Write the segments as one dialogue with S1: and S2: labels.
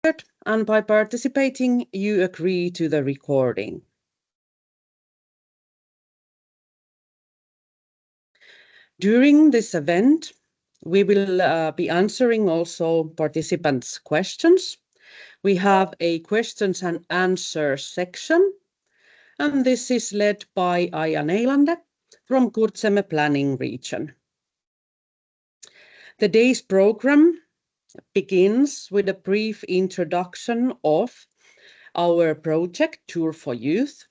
S1: And by participating, you agree to the recording. During this event, we will be answering also participants' questions. We have a questions and answers section, and this is led by Aija Neilande from Kurtsemme Planning Region. The day's program begins with a brief introduction of our project, Tour for Youth.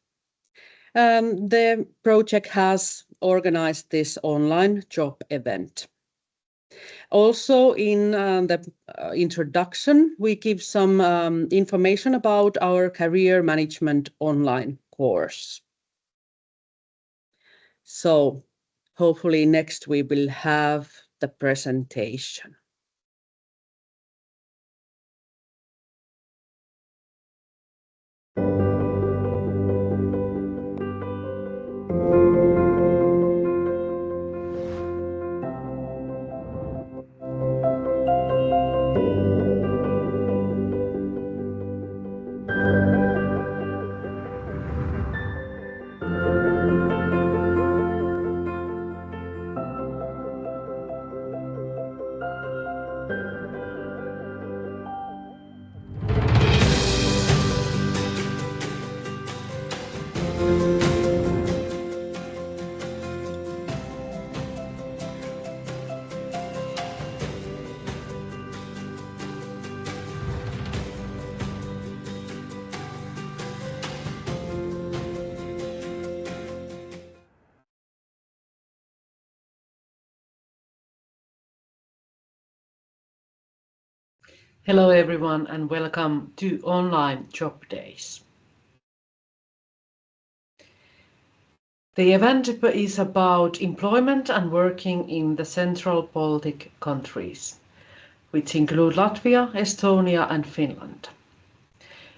S1: The project has organized this online job event. Also in the introduction, we give some information about our career management online course. So hopefully next we will have the presentation.
S2: Hello everyone and welcome to Online Job Days. The event is about employment and working in the Central Baltic countries, which include Latvia, Estonia and Finland,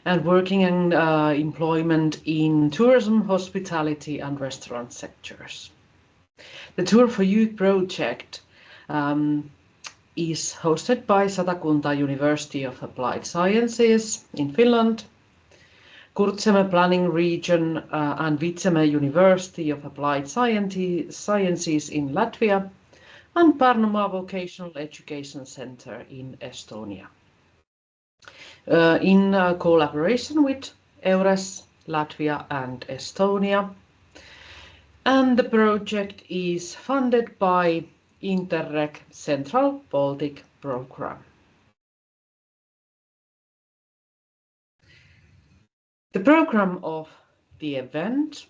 S2: and working and employment in tourism, hospitality and restaurant sectors. The Tour for Youth project is hosted by Satakunta University of Applied Sciences in Finland, Kurtsemme Planning Region and Vitseme University of Applied Sciences in Latvia, and Pärnumaa Vocational Education Center in Estonia. In collaboration with EURES, Latvia and Estonia. And the project is funded by Interreg Central Baltic Program. The program of the event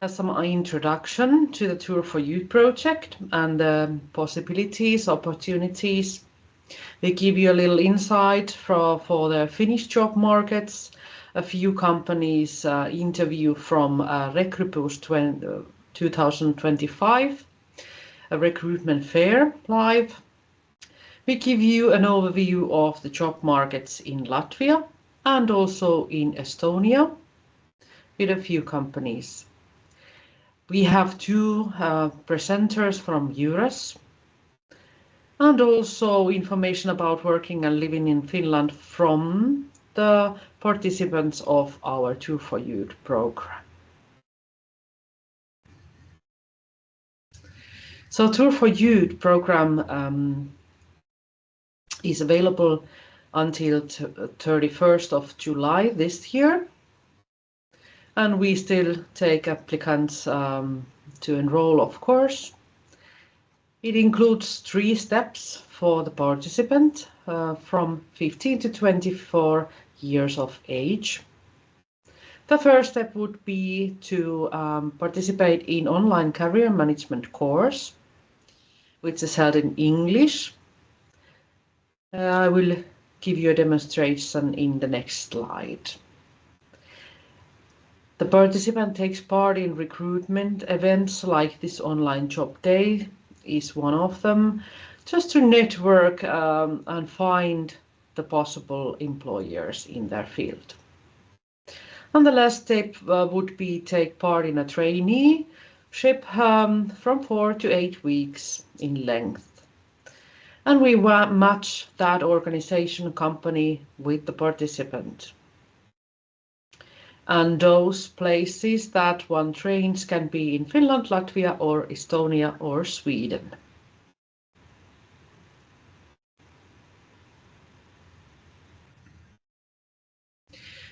S2: has some introduction to the Tour for Youth project and the possibilities, opportunities. We give you a little insight for the Finnish job markets, a few companies interview from Recryboost 2025, a recruitment fair live. We give you an overview of the job markets in Latvia and also in Estonia with a few companies. We have two presenters from EURES and also information about working and living in Finland from the participants of our Tour for Youth program. So Tour for Youth program is available until 31st of July this year. And we still take applicants to enroll, of course. It includes 3 steps for the participant from 15 to 24 years of age. The first step would be to participate in online career management course, which is held in English. I will give you a demonstration in the next slide. The participant takes part in recruitment events like this online job day is one of them, just to network and find the possible employers in their field. And the last step would be take part in a traineeship from 4 to 8 weeks in length. and we match that organization company with the participant. And those places that one trains can be in Finland, Latvia, or Estonia, or Sweden.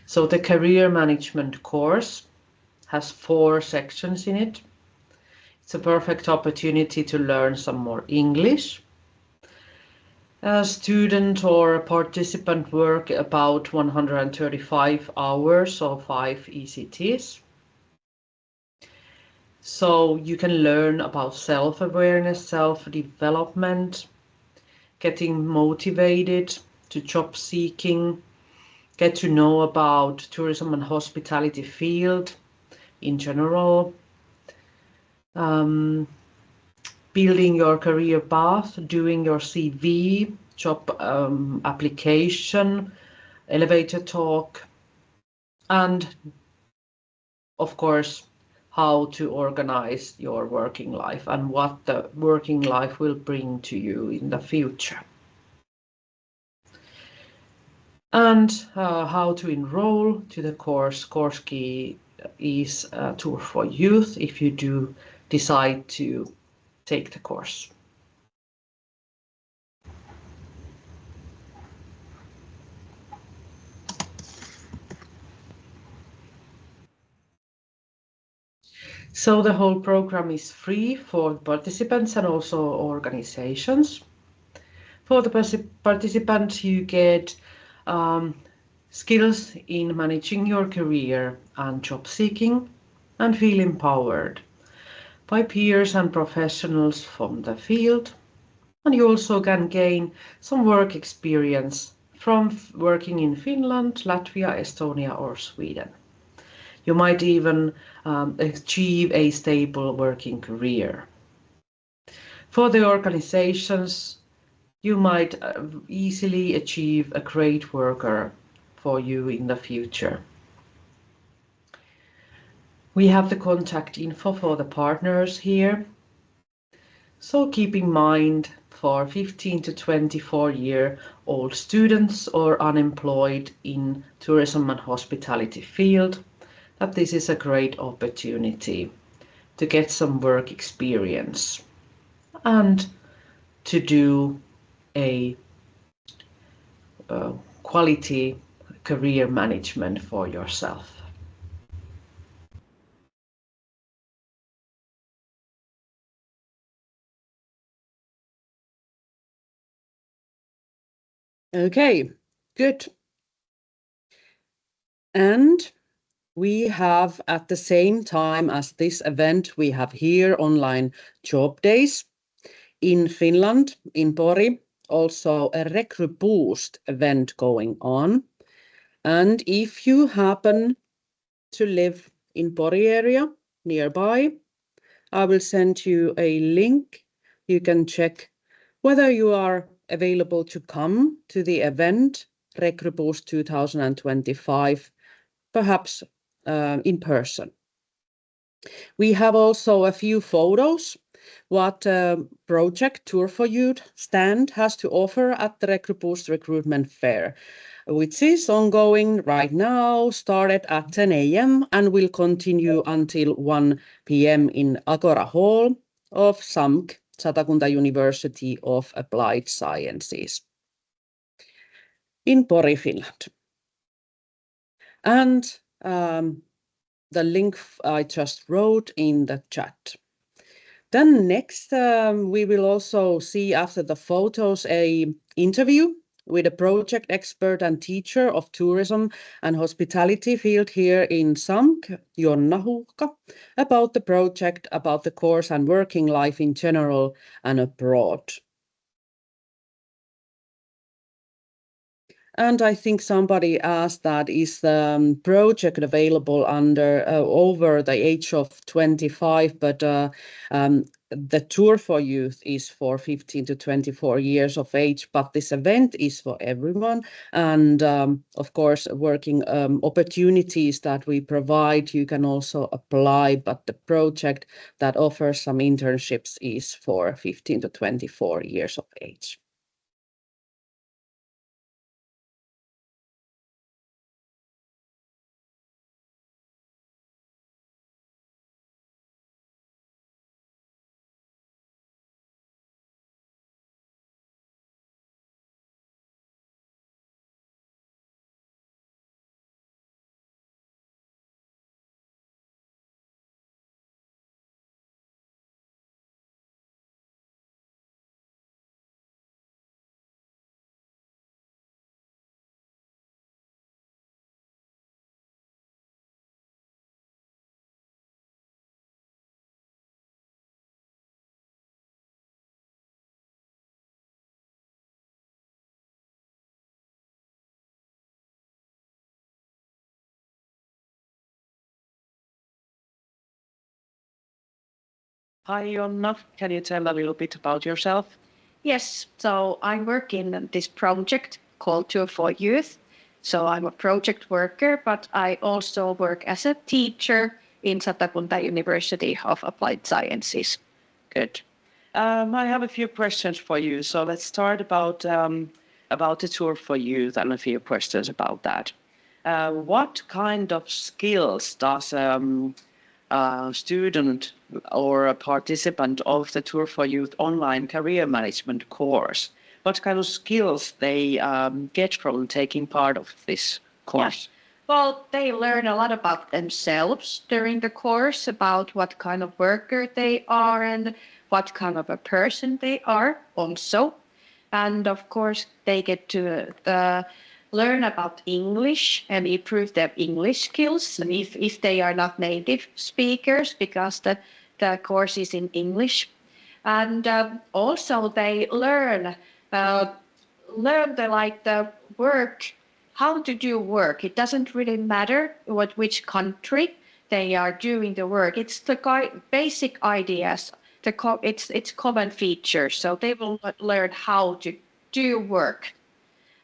S2: So the career management course has 4 sections in it. It's a perfect opportunity to learn some more English. A student or a participant work about 135 hours or 5 ECTs. So you can learn about self-awareness, self-development, getting motivated to job seeking, get to know about tourism and hospitality field in general, building your career path, doing your CV, job application, elevator talk, and of course, how to organize your working life and what the working life will bring to you in the future. And how to enroll to the course. Course key is a tour for youth if you do decide to take the course. So the whole program is free for participants and also organizations. For the participants, you get skills in managing your career and job seeking, and feel empowered by peers and professionals from the field. And you also can gain some work experience from working in Finland, Latvia, Estonia, or Sweden. You might even achieve a stable working career. For the organizations, you might easily achieve a great worker for you in the future. We have the contact info for the partners here. So keep in mind for 15 to 24-year-old students or unemployed in tourism and hospitality field that this is a great opportunity to get some work experience and to do a quality career management for yourself.
S1: Okay, good. And we have, at the same time as this event, we have here online job days in Finland, in Pori, also a Recruit Boost event going on. And if you happen to live in Pori area nearby, I will send you a link. You can check whether you are available to come to the event, Recruit Boost 2025, perhaps in person. We have also a few photos what project Tour for Youth stand has to offer at the Recruit Boost Recruitment Fair, which is ongoing right now, started at 10 a.m. and will continue until 1 p.m. in Agora Hall of SAMK, Satakunta University of Applied Sciences in Pori, Finland. And the link I just wrote in the chat. Then next, we will also see after the photos a interview with a project expert and teacher of tourism and hospitality field here in SAMK, Jonna Huuhka, about the project, about the course and working life in general and abroad. And I think somebody asked that is the project available under over the age of 25, but the Tour for Youth is for 15 to 24 years of age, but this event is for everyone. And of course, working opportunities that we provide, you can also apply, but the project that offers some internships is for 15 to 24 years of age.
S3: Hi, Jonna. Can you tell a little bit about yourself?
S4: Yes, so I work in this project called Tour for Youth. So I'm a project worker, but I also work as a teacher in Satakunta University of Applied Sciences.
S3: Good. I have a few questions for you. So let's start about the Tour for Youth and a few questions about that. What kind of skills does a student or a participant of the Tour for Youth online career management course, what kind of skills they get from taking part of this course?
S4: Well, they learn a lot about themselves during the course, about what kind of worker they are and what kind of a person they are also. And of course, they get to learn about English and improve their English skills if they are not native speakers, because the course is in English. And also they learn the work, how to do work. It doesn't really matter which country they are doing the work. It's the basic ideas. It's common features. So they will learn how to do work.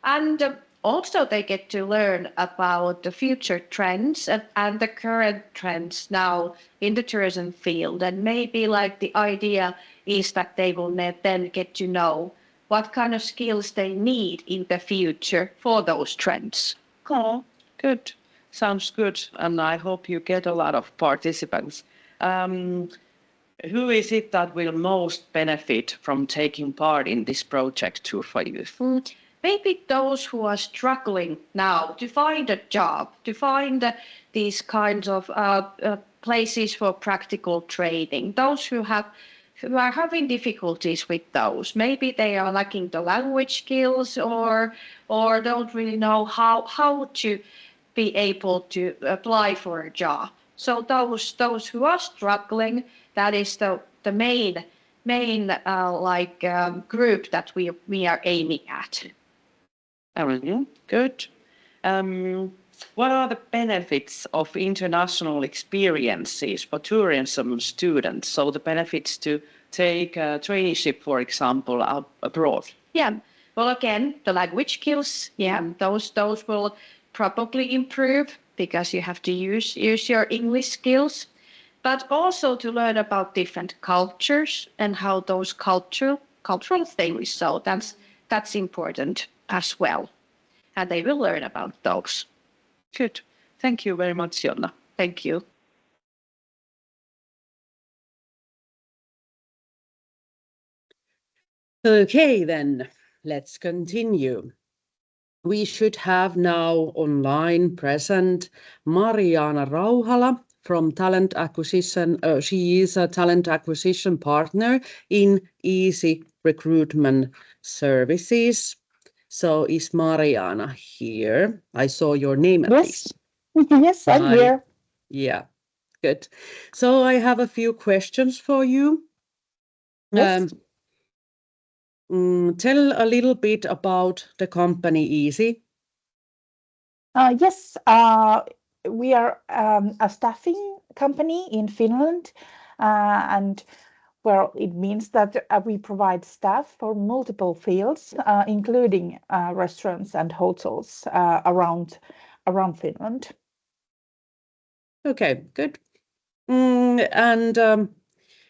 S4: And also they get to learn about the future trends and the current trends now in the tourism field. And maybe like the idea is that they will then get to know what kind of skills they need in the future for those trends.
S3: Oh, good. Sounds good. And I hope you get a lot of participants. Who is it that will most benefit from taking part in this project Tour for Youth?
S4: Maybe those who are struggling now to find a job, to find these kinds of places for practical training, those who are having difficulties with those. Maybe they are lacking the language skills or don't really know how to be able to apply for a job. So those who are struggling, that is the main group that we are aiming at.
S3: Good. What are the benefits of international experiences for tourism students? So the benefits to take a traineeship, for example, abroad.
S4: Yeah. Well, again, the language skills, those will probably improve because you have to use your English skills, but also to learn about different cultures and how those cultural things. So that's important as well. And they will learn about those.
S3: Good. Thank you very much, Jonna.
S4: Thank you.
S1: Okay, then let's continue. We should have now online present Mariana Rauhala from Talent Acquisition. She is a talent acquisition partner in Easy Recruitment Services. So is Mariana here? I saw your name at least.
S5: Yes, I'm here.
S1: Yeah, good. So I have a few questions for you.
S5: Yes.
S1: Tell a little bit about the company Easy.
S5: Yes, we are a staffing company in Finland, and well, it means that we provide staff for multiple fields, including restaurants and hotels around Finland.
S1: Okay, good. And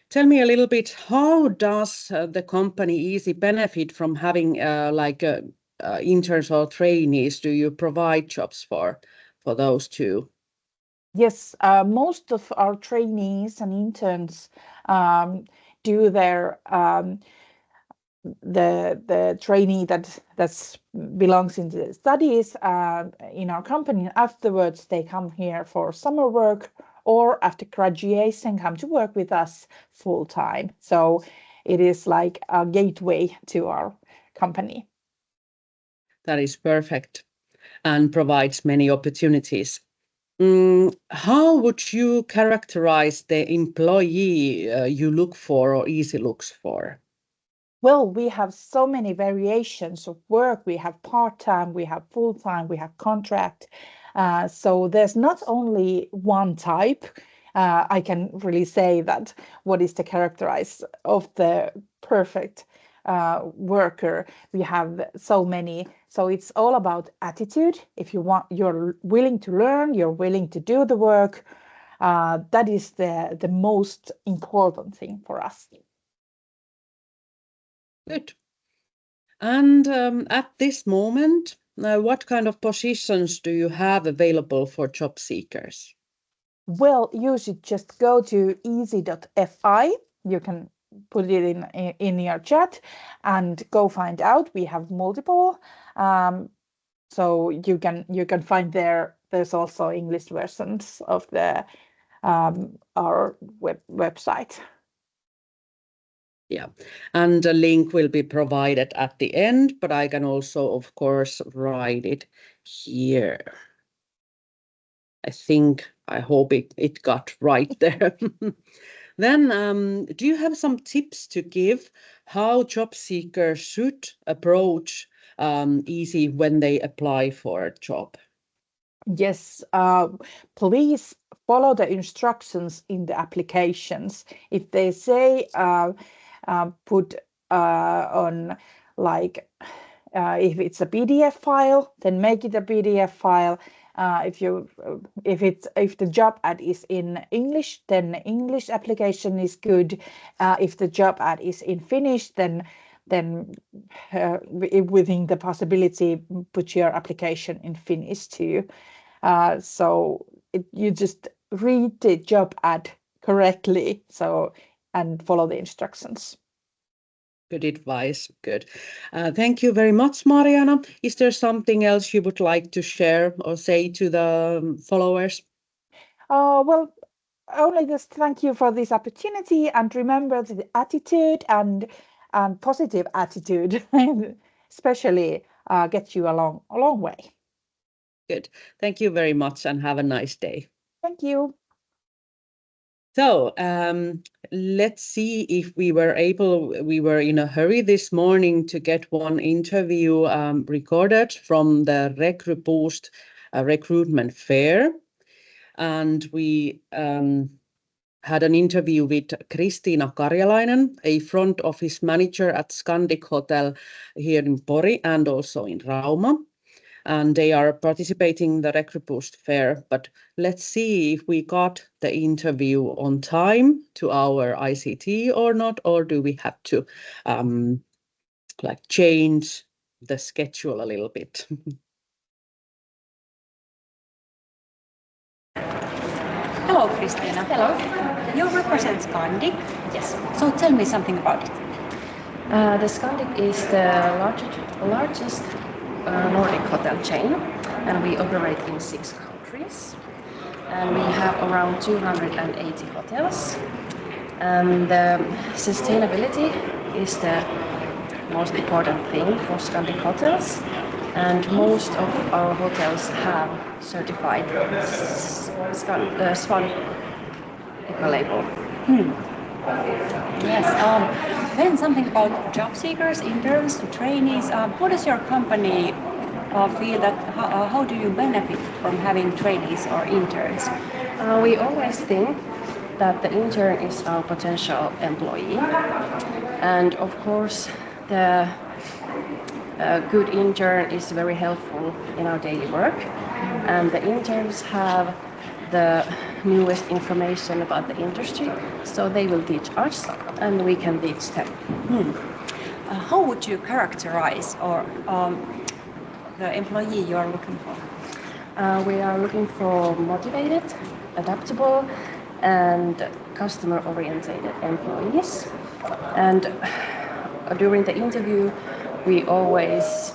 S1: tell me a little bit, how does the company Easy benefit from having interns or trainees? Do you provide jobs for those two?
S5: Yes, most of our trainees and interns do their the trainee that belongs in the studies in our company. Afterwards, they come here for summer work, or after graduation, come to work with us full time. So it is like a gateway to our company.
S1: That is perfect and provides many opportunities. How would you characterize the employee you look for or Easy looks for?
S5: Well, we have so many variations of work. We have part-time, we have full-time, we have contract. So there's not only one type. I can really say that what is the characterize of the perfect worker. We have so many. So it's all about attitude. If you're willing to learn, you're willing to do the work. That is the most important thing for us.
S1: Good. And at this moment, what kind of positions do you have available for job seekers?
S5: Well, you should just go to easy.fi. You can put it in your chat and go find out. We have multiple, so you can find there. There's also English versions of the our website.
S1: Yeah, and a link will be provided at the end, but I can also, of course, write it here. I hope it got right there. Then, do you have some tips to give how job seekers should approach Easy when they apply for a job?
S5: Yes, please follow the instructions in the applications. If they say put on like if it's a PDF file, then make it a PDF file. If the job ad is in English, then English application is good. If the job ad is in Finnish, then within the possibility, put your application in Finnish too. So you just read the job ad correctly. And follow the instructions.
S1: Good advice. Good. Thank you very much, Mariana. Is there something else you would like to share or say to the followers?
S5: Well, only just thank you for this opportunity, and remember the attitude and positive attitude, especially get you a long way.
S1: Good. Thank you very much and have a nice day.
S5: Thank you.
S1: So let's see if we were in a hurry this morning to get one interview recorded from the RecruBoost recruitment fair. And we had an interview with Kristiina Karjalainen, a front office manager at Scandic Hotel here in Pori and also in Rauma. And they are participating in the RecruBoost fair. But let's see if we got the interview on time to our ICT or not, or do we have to change the schedule a little bit?
S6: Hello, Kristiina.
S7: Hello.
S6: You represent Scandic.
S7: Yes.
S6: So tell me something about it.
S7: The Scandic is the largest Nordic hotel chain, and we operate in 6 countries. And we have around 280 hotels. And sustainability is the most important thing for Scandic hotels. And most of our hotels have certified Swan Eco-label.
S6: Yes. Then something about job seekers, interns, trainees. How does your company feel that? How do you benefit from having trainees or interns?
S7: We always think that the intern is our potential employee, and of course the good intern is very helpful in our daily work, and the interns have the newest information about the industry, so they will teach us and we can teach them.
S6: How would you characterize the employee you are looking for?
S7: We are looking for motivated, adaptable, and customer-oriented employees. And during the interview, we always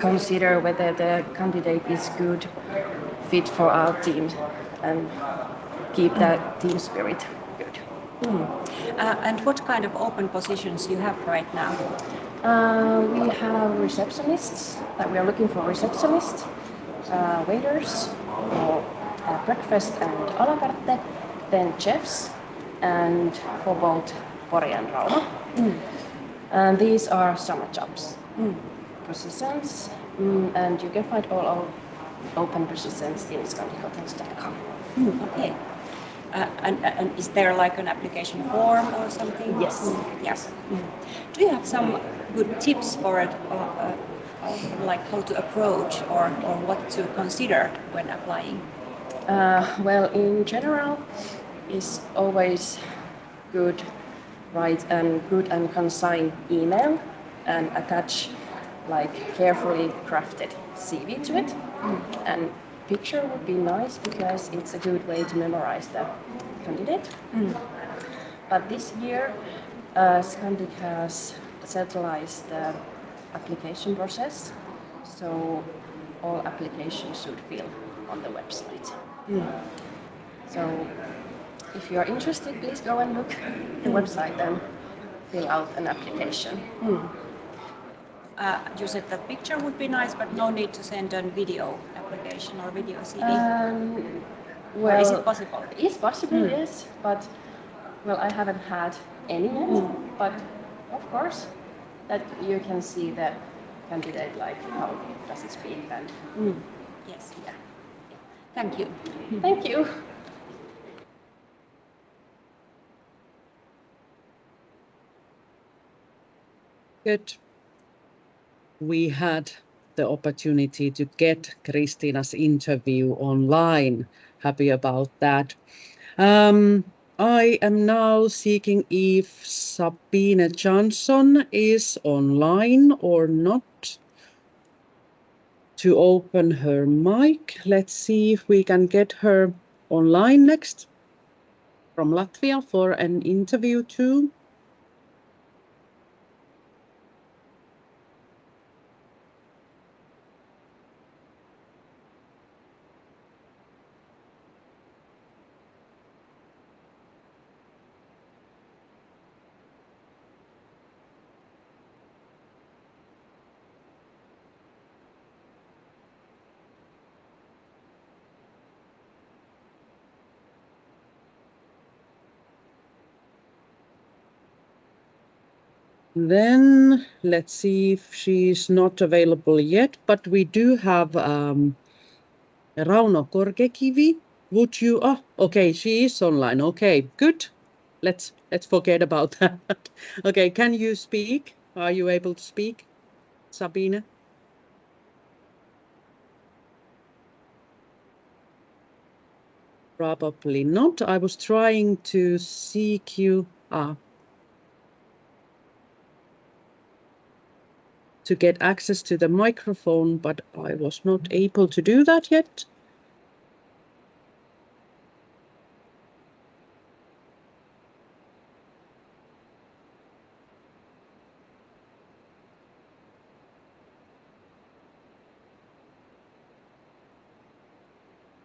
S7: consider whether the candidate is good fit for our team and keep that team spirit good.
S6: And what kind of open positions you have right now?
S7: We have receptionists, that we are looking for receptionists, waiters for breakfast and a la carte, then chefs, and for both Pori and Rauma. And these are summer jobs positions, and you can find all our open positions in scandihotels.com.
S6: Okay. And is there like an application form or something?
S7: Yes.
S6: Yes. Do you have some good tips for it, like how to approach or what to consider when applying?
S7: Well, in general, it's always good write a good and concise email and attach like carefully crafted CV to it. And picture would be nice because it's a good way to memorize the candidate. But this year, Scandic has centralized the application process, so all applications should fill on the website. So if you are interested, please go and look at the website and fill out an application.
S6: You said that picture would be nice, but no need to send a video application or video CV.
S7: Well,
S6: or is it possible?
S7: It's possible, yes, but well, I haven't had any yet. But of course, that you can see the candidate, like how does it speak and.
S6: Yes. Yeah. Thank you.
S7: Thank you.
S1: Good. We had the opportunity to get Christina's interview online. Happy about that. I am now seeking if Sabine Johnson is online or not to open her mic. Let's see if we can get her online next from Latvia for an interview too. Then let's see if she's not available yet, but we do have Rauno Korkekivi. Would you? Oh, okay, she is online. Okay, good. Let's forget about that. Okay, can you speak? Are you able to speak, Sabine? Probably not. I was trying to seek you. To get access to the microphone, but I was not able to do that yet.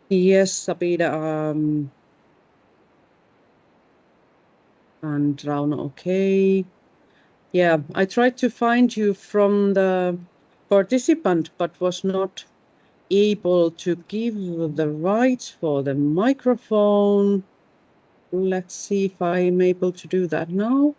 S1: Yes, Sabine, and Rauno, okay. Yeah, I tried to find you from the participant, but was not able to give the rights for the microphone. Let's see if I'm able to do that now.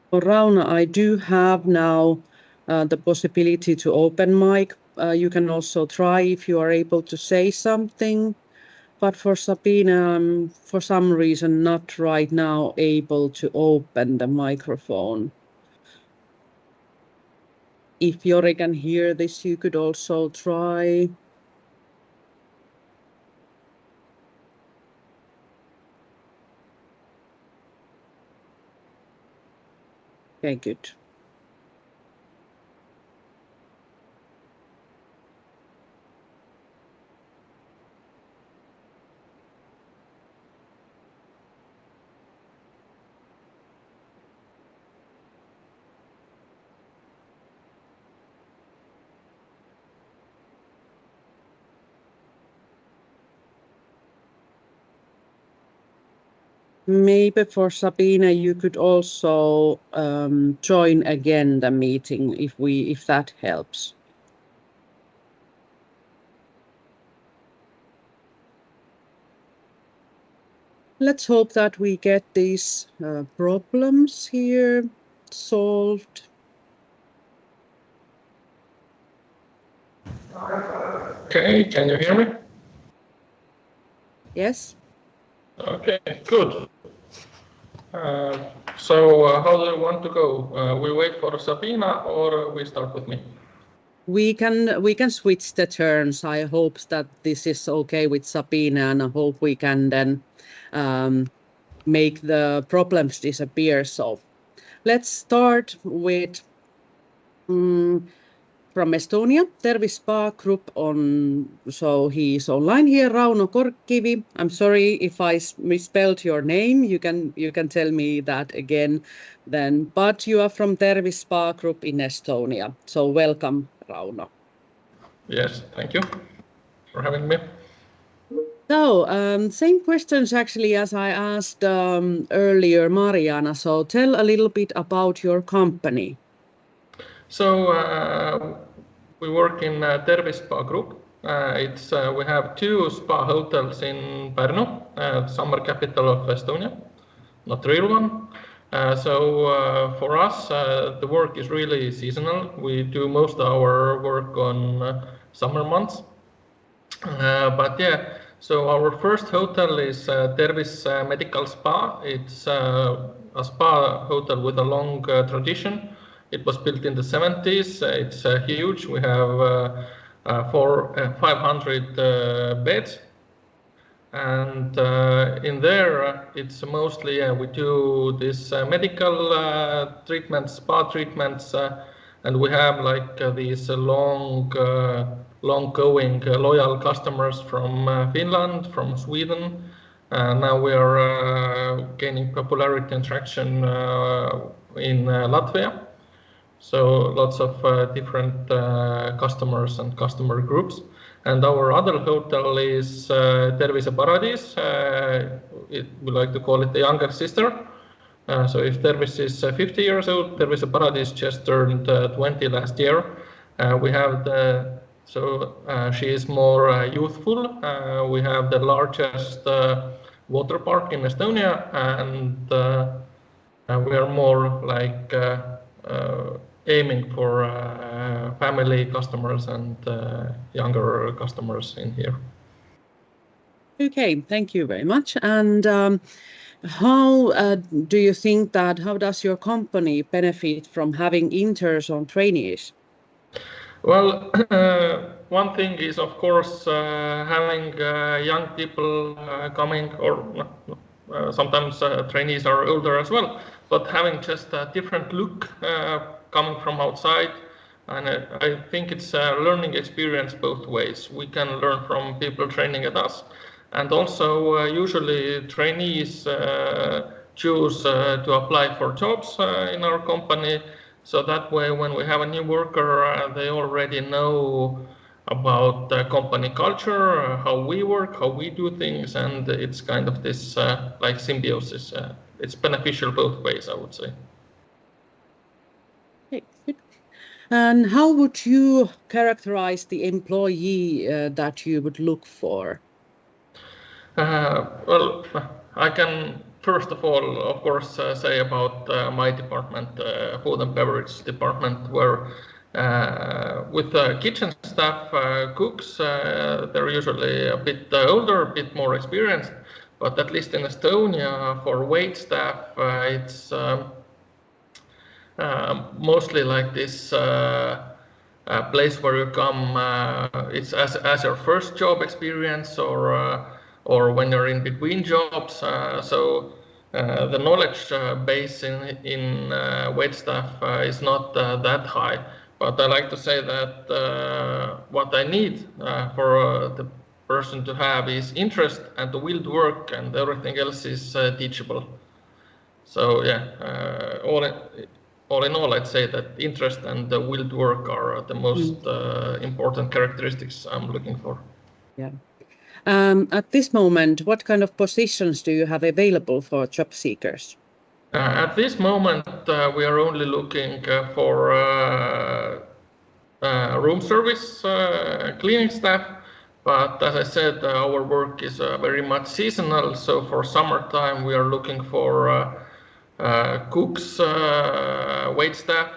S1: For Rauno, I do have now the possibility to open mic. You can also try if you are able to say something. But for Sabine, I'm for some reason not right now able to open the microphone. If Jori can hear this, you could also try. Okay, good. Maybe for Sabine, you could also join again the meeting if that helps. let's hope that we get these problems here solved.
S8: Okay, can you hear me?
S1: Yes.
S8: Okay, good. So how do you want to go? We wait for Sabina or we start with me?
S1: We can switch the turns. I hope that this is okay with Sabina, and I hope we can then make the problems disappear. So let's start with from Estonia, Tervisspa Group so he's online here, Rauno Korkkivi. I'm sorry if I misspelled your name. You can tell me that again then. But you are from Tervisspa Group in Estonia. So welcome, Rauno.
S8: Yes, thank you for having me.
S1: So same questions actually as I asked earlier, Mariana. So tell a little bit about your company.
S8: So we work in Tervisspa Group. We have 2 spa hotels in Pärnu, summer capital of Estonia, not real one. For us, the work is really seasonal. We do most of our work on summer months. So our first hotel is Tervis Medical Spa. It's a spa hotel with a long tradition. It was built in the 70s. It's huge. We have 500 beds. And in there, it's mostly, we do this medical treatments, spa treatments, and we have these long-going loyal customers from Finland, from Sweden. Now we are gaining popularity and traction in Latvia. So lots of different customers and customer groups. And our other hotel is Tervise Paradis. We like to call it the younger sister. So if Tervis is 50 years old, Tervise Paradis just turned 20 last year. She is more youthful. We have the largest water park in Estonia, and we are more like aiming for family customers and younger customers in here.
S1: Okay, thank you very much. And how do you think how does your company benefit from having interns or trainees?
S8: Well, one thing is, of course, having young people coming, or sometimes trainees are older as well, but having just a different look coming from outside. And I think it's a learning experience both ways. We can learn from people training at us. And also, usually trainees choose to apply for jobs in our company. So that way, when we have a new worker, they already know about the company culture, how we work, how we do things, and it's kind of this like symbiosis. It's beneficial both ways, I would say.
S1: Okay, good. And how would you characterize the employee that you would look for?
S8: Well, I can first of all, of course, say about my department, food and beverage department, where with kitchen staff, cooks, they're usually a bit older, a bit more experienced. But at least in Estonia, for wait staff, it's mostly like this place where you come. It's as your first job experience, or when you're in between jobs. The knowledge base in wait staff is not that high. But I like to say that what I need for the person to have is interest and the will to work, and everything else is teachable. So yeah, all in all, I'd say that interest and the will to work are the most important characteristics I'm looking for.
S1: Yeah. At this moment, what kind of positions do you have available for job seekers?
S8: At this moment, we are only looking for room service cleaning staff, But as I said, our work is very much seasonal. So for summertime, we are looking for cooks, wait staff.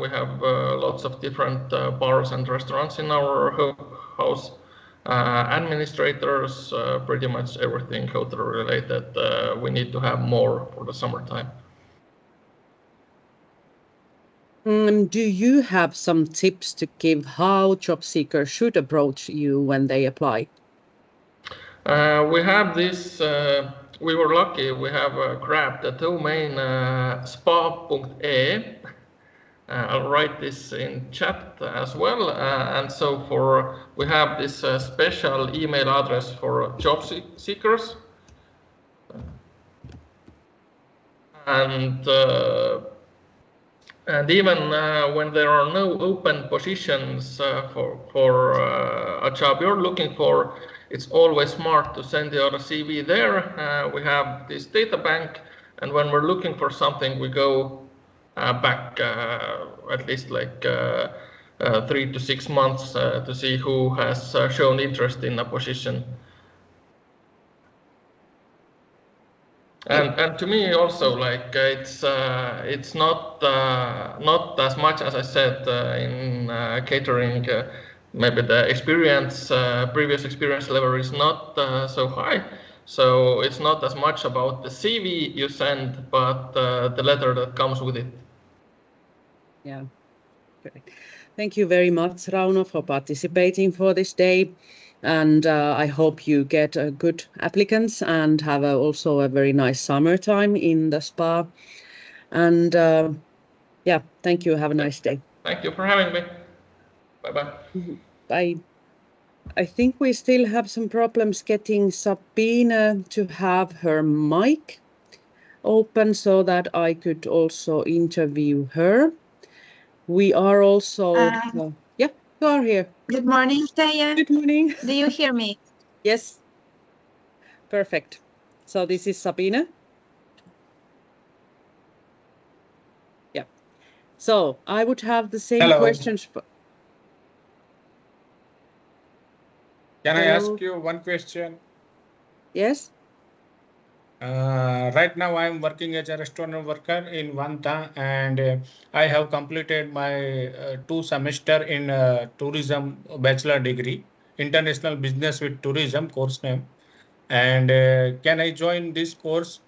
S8: We have lots of different bars and restaurants in our house. Administrators, pretty much everything hotel related. We need to have more for the summertime.
S1: Do you have some tips to give how job seekers should approach you when they apply?
S8: We have this, we were lucky, we have grabbed the domain spa.e. I'll write this in chat as well. And so we have this special email address for job seekers. And even when there are no open positions for a job you're looking for, it's always smart to send your CV there. We have this data bank, and when we're looking for something, we go back at least like 3 to 6 months to see who has shown interest in a position. And to me also, like it's not as much as I said in catering. Maybe the previous experience level is not so high, so it's not as much about the CV you send, but the letter that comes with it.
S1: Yeah, great. Thank you very much, Rauno, for participating for this day. And I hope you get good applicants and have also a very nice summertime in the spa. And yeah, thank you. Have a nice day.
S8: Thank you for having me. Bye-bye.
S1: Bye. I think we still have some problems getting Sabine to have her mic open so that I could also interview her. We are also... yeah, you are here.
S9: Good morning, Teija.
S1: Good morning.
S9: Do you hear me?
S1: Yes. Perfect. So this is Sabine. Yeah. So I would have the same questions.
S10: Can I ask you one question?
S1: Yes.
S10: Right now I'm working as a restaurant worker in Vantaa, and I have completed my 2 semester in tourism bachelor degree, international business with tourism course name. And can I join this course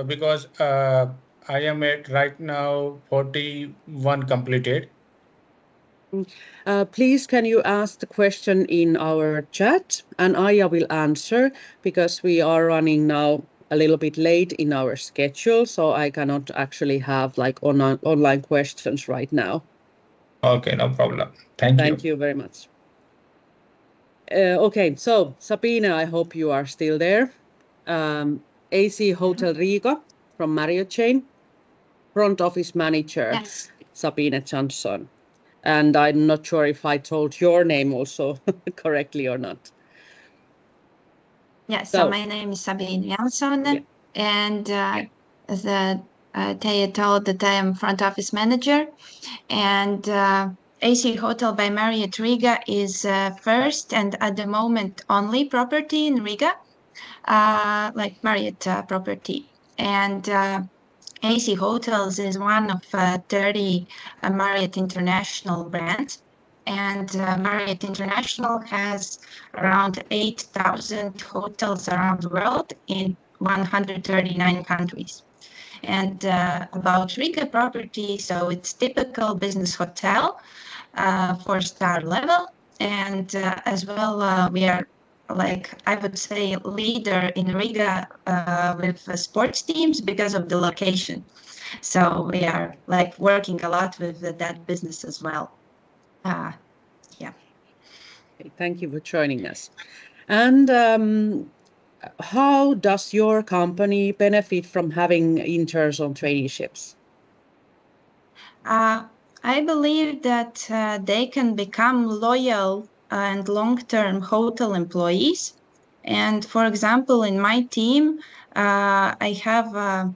S10: because I am at right now 41 completed.
S1: Please, can you ask the question in our chat, and Aija will answer, because we are running now a little bit late in our schedule, so I cannot actually have like online questions right now.
S10: Okay, no problem. Thank you.
S1: Thank you very much. Okay, so Sabine, I hope you are still there. AC Hotel Riga from Marriott chain, front office manager,
S9: Yes.
S1: Sabine Jansson. And I'm not sure if I told your name also correctly or not.
S9: Yes, so my name is Sabine Jansson, and Teija told that I am front office manager, and AC Hotel by Marriott Riga is first and at the moment only property in Riga, like Marriott property. And AC Hotels is one of 30 Marriott International brands. And Marriott International has around 8,000 hotels around the world in 139 countries. And about Riga property, so it's typical business hotel, 4-star level. And as well, we are, like I would say, leader in Riga with sports teams because of the location. So we are like working a lot with that business as well. Yeah.
S1: Okay, thank you for joining us. And how does your company benefit from having interns on traineeships?
S9: I believe that they can become loyal and long-term hotel employees. And for example, in my team, I have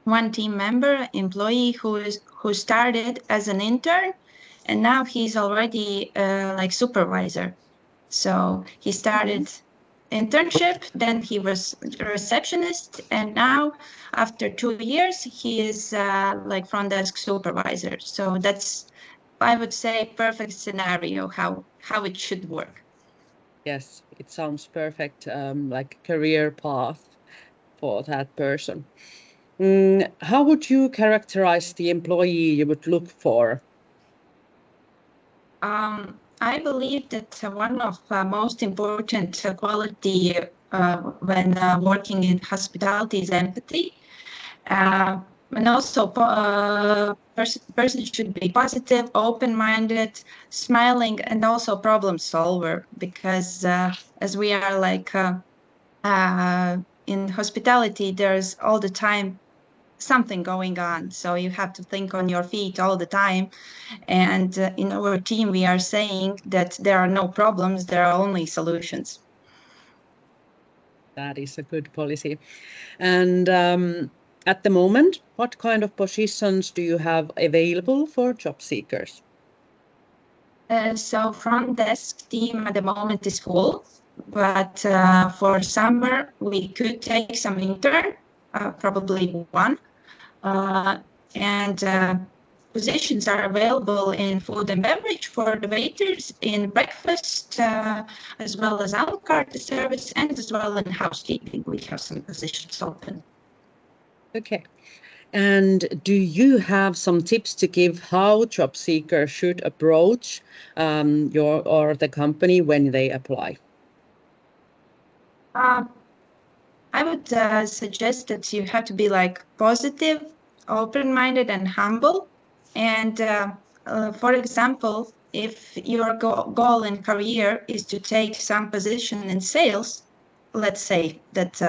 S9: one team member, employee who started as an intern, and now he's already like supervisor. So he started internship, then he was a receptionist, and now after 2 years he is like front desk supervisor. So that's, I would say, perfect scenario how it should work.
S1: Yes, it sounds perfect, like career path for that person. How would you characterize the employee you would look for?
S9: I believe that one of most important quality when working in hospitality is empathy. And also, person should be positive, open-minded, smiling, and also problem solver. Because as we are like in hospitality, there's all the time something going on, so you have to think on your feet all the time. And in our team, we are saying that there are no problems; there are only solutions.
S1: That is a good policy. And at the moment, what kind of positions do you have available for job seekers?
S9: So front desk team at the moment is full, but for summer we could take some intern, probably one, and positions are available in food and beverage for the waiters, in breakfast, as well as a la carte service, and as well in housekeeping. We have some positions open.
S1: Okay. And do you have some tips to give how job seekers should approach your or the company when they apply?
S9: I would suggest that you have to be like positive, open-minded, and humble. And for example, if your goal in career is to take some position in sales, let's say that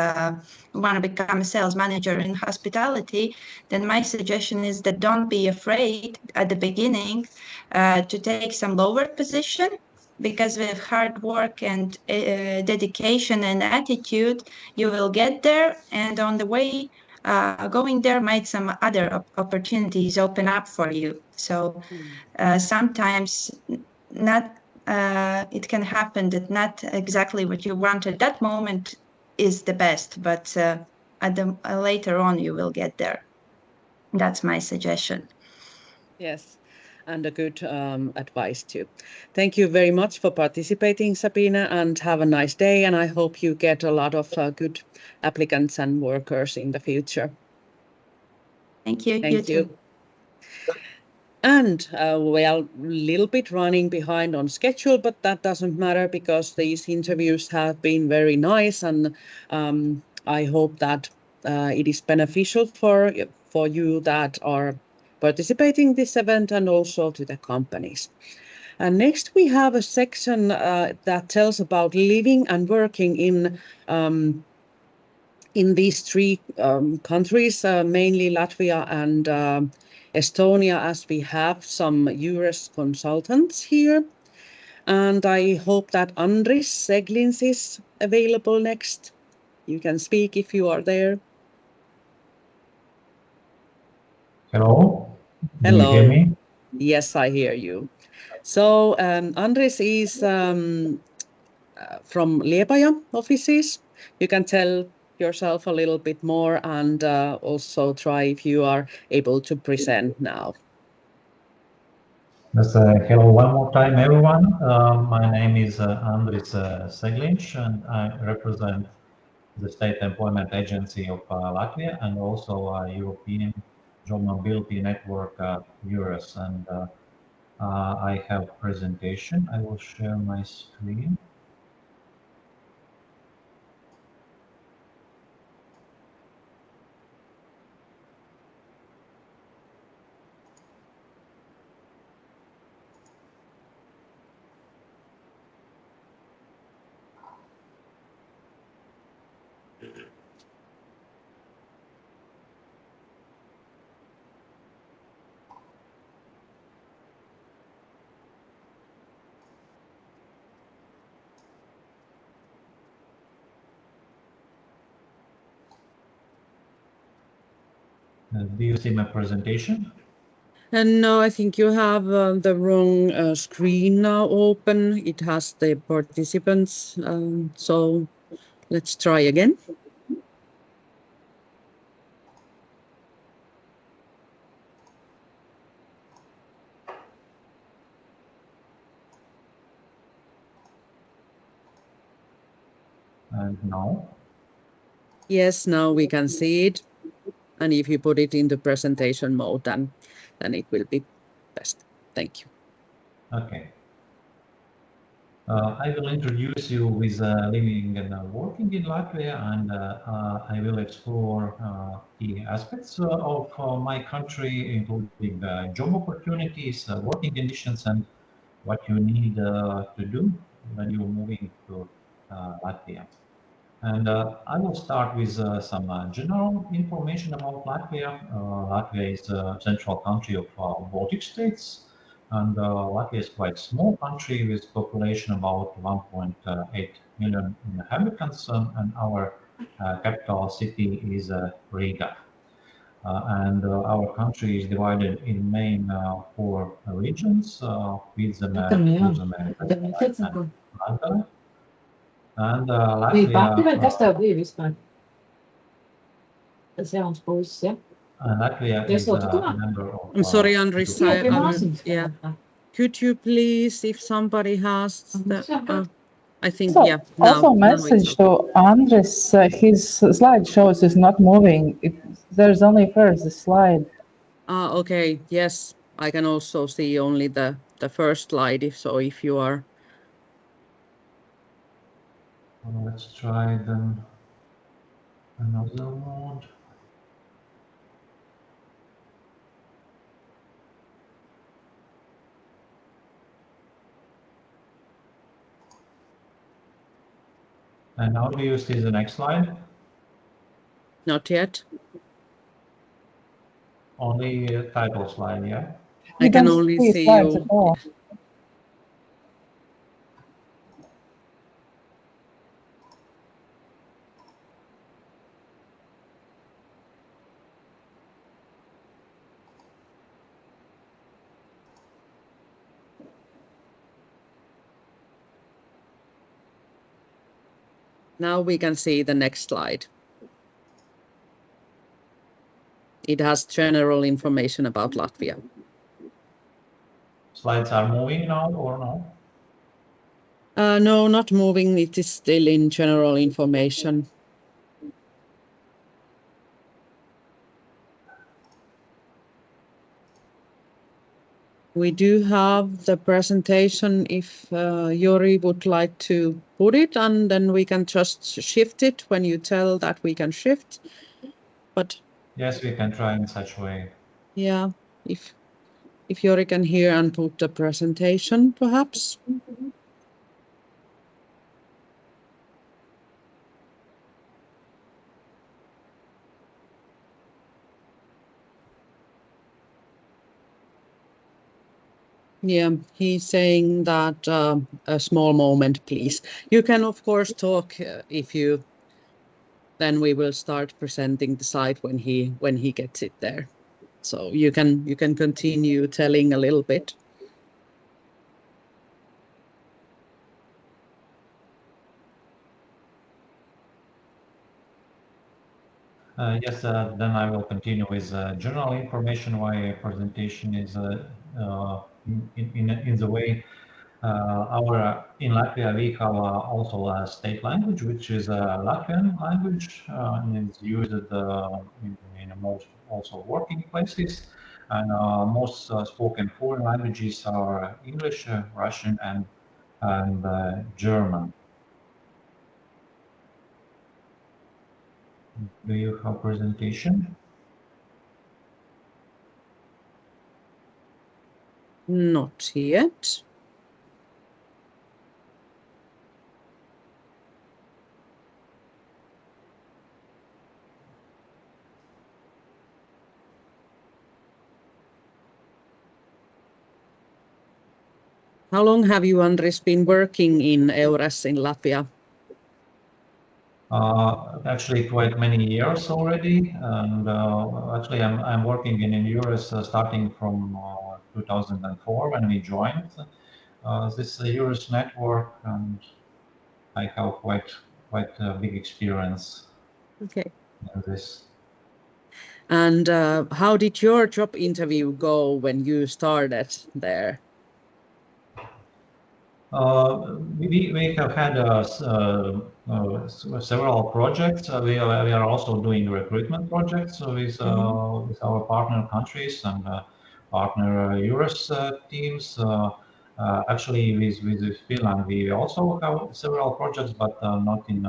S9: you want to become a sales manager in hospitality, then my suggestion is that don't be afraid at the beginning to take some lower position, because with hard work and dedication and attitude, you will get there. And on the way going there might some other opportunities open up for you. So sometimes not it can happen that not exactly what you want at that moment is the best, but at the later on you will get there. That's my suggestion.
S1: Yes, and a good advice too. Thank you very much for participating, Sabina, and have a nice day. And I hope you get a lot of good applicants and workers in the future.
S9: Thank you.
S1: Thank you. And well, a little bit running behind on schedule, but that doesn't matter because these interviews have been very nice, and I hope that it is beneficial for you that are participating in this event and also to the companies. And next we have a section that tells about living and working in these three countries, mainly Latvia and Estonia, as we have some US consultants here. And I hope that Andris Seglins is available next. You can speak if you are there.
S11: Hello.
S1: Hello.
S11: Do you hear me?
S1: Yes, I hear you. So Andris is from Liepaja offices. You can tell yourself a little bit more and also try if you are able to present now.
S11: Yes, hello one more time, everyone. My name is Andris Segliņš, and I represent the State Employment Agency of Latvia and also European Job Mobility Network EURES. And I have presentation. I will share my screen. Do you see my presentation?
S1: And no, I think you have the wrong screen now open. It has the participants. So let's try again.
S11: And now?
S1: Yes, now we can see it. And if you put it into presentation mode, then it will be best. Thank you.
S11: Okay. I will introduce you with living and working in Latvia, and I will explore key aspects of my country, including job opportunities, working conditions, and what you need to do when you're moving to Latvia. And I will start with some general information about Latvia. Latvia is a central country of Baltic states, and Latvia is quite a small country with population about 1.8 million inhabitants, and our capital city is Riga. And our country is divided in main four regions, with the and Latgale. And Latvia. Latvia is a member of.
S1: I'm sorry, Andris. Yeah. Could you please, if somebody has the, I think,
S5: So,
S1: yeah. Now,
S5: also
S1: now it's
S5: message
S1: okay.
S5: to Andris, his slide shows is not moving. There's only first slide.
S1: Okay. Yes, I can also see only the first slide. If you are.
S11: Let's try then another mode. And how do you see the next slide?
S1: Not yet.
S11: Only title slide, yeah?
S1: I can only see you. Now we can see the next slide. It has general information about Latvia.
S11: Slides are moving now or no?
S1: No, not moving. It is still in general information. We do have the presentation if Jori would like to put it, and then we can just shift it when you tell that we can shift. But
S11: yes, we can try in such way.
S1: Yeah, if Jori can hear and put the presentation, perhaps. Yeah, he's saying that a small moment, please. You can, of course, talk if you. Then we will start presenting the slide when he gets it there. So you can continue telling a little bit.
S11: Yes, then I will continue with general information why presentation is in the way. In Latvia, we have also a state language, which is a Latvian language, and it's used in most also working places. And most spoken foreign languages are English, Russian, and German. Do you have presentation?
S1: Not yet. How long have you, Andris, been working in EURES in Latvia?
S11: Actually, quite many years already, and actually, I'm working in EURES starting from 2004 when we joined this EURES network, and I have quite a big experience
S1: Okay.
S11: in this.
S1: And how did your job interview go when you started there?
S11: We have had several projects. We are also doing recruitment projects with our partner countries and partner EURES teams. Actually, with Finland, we also have several projects, but not in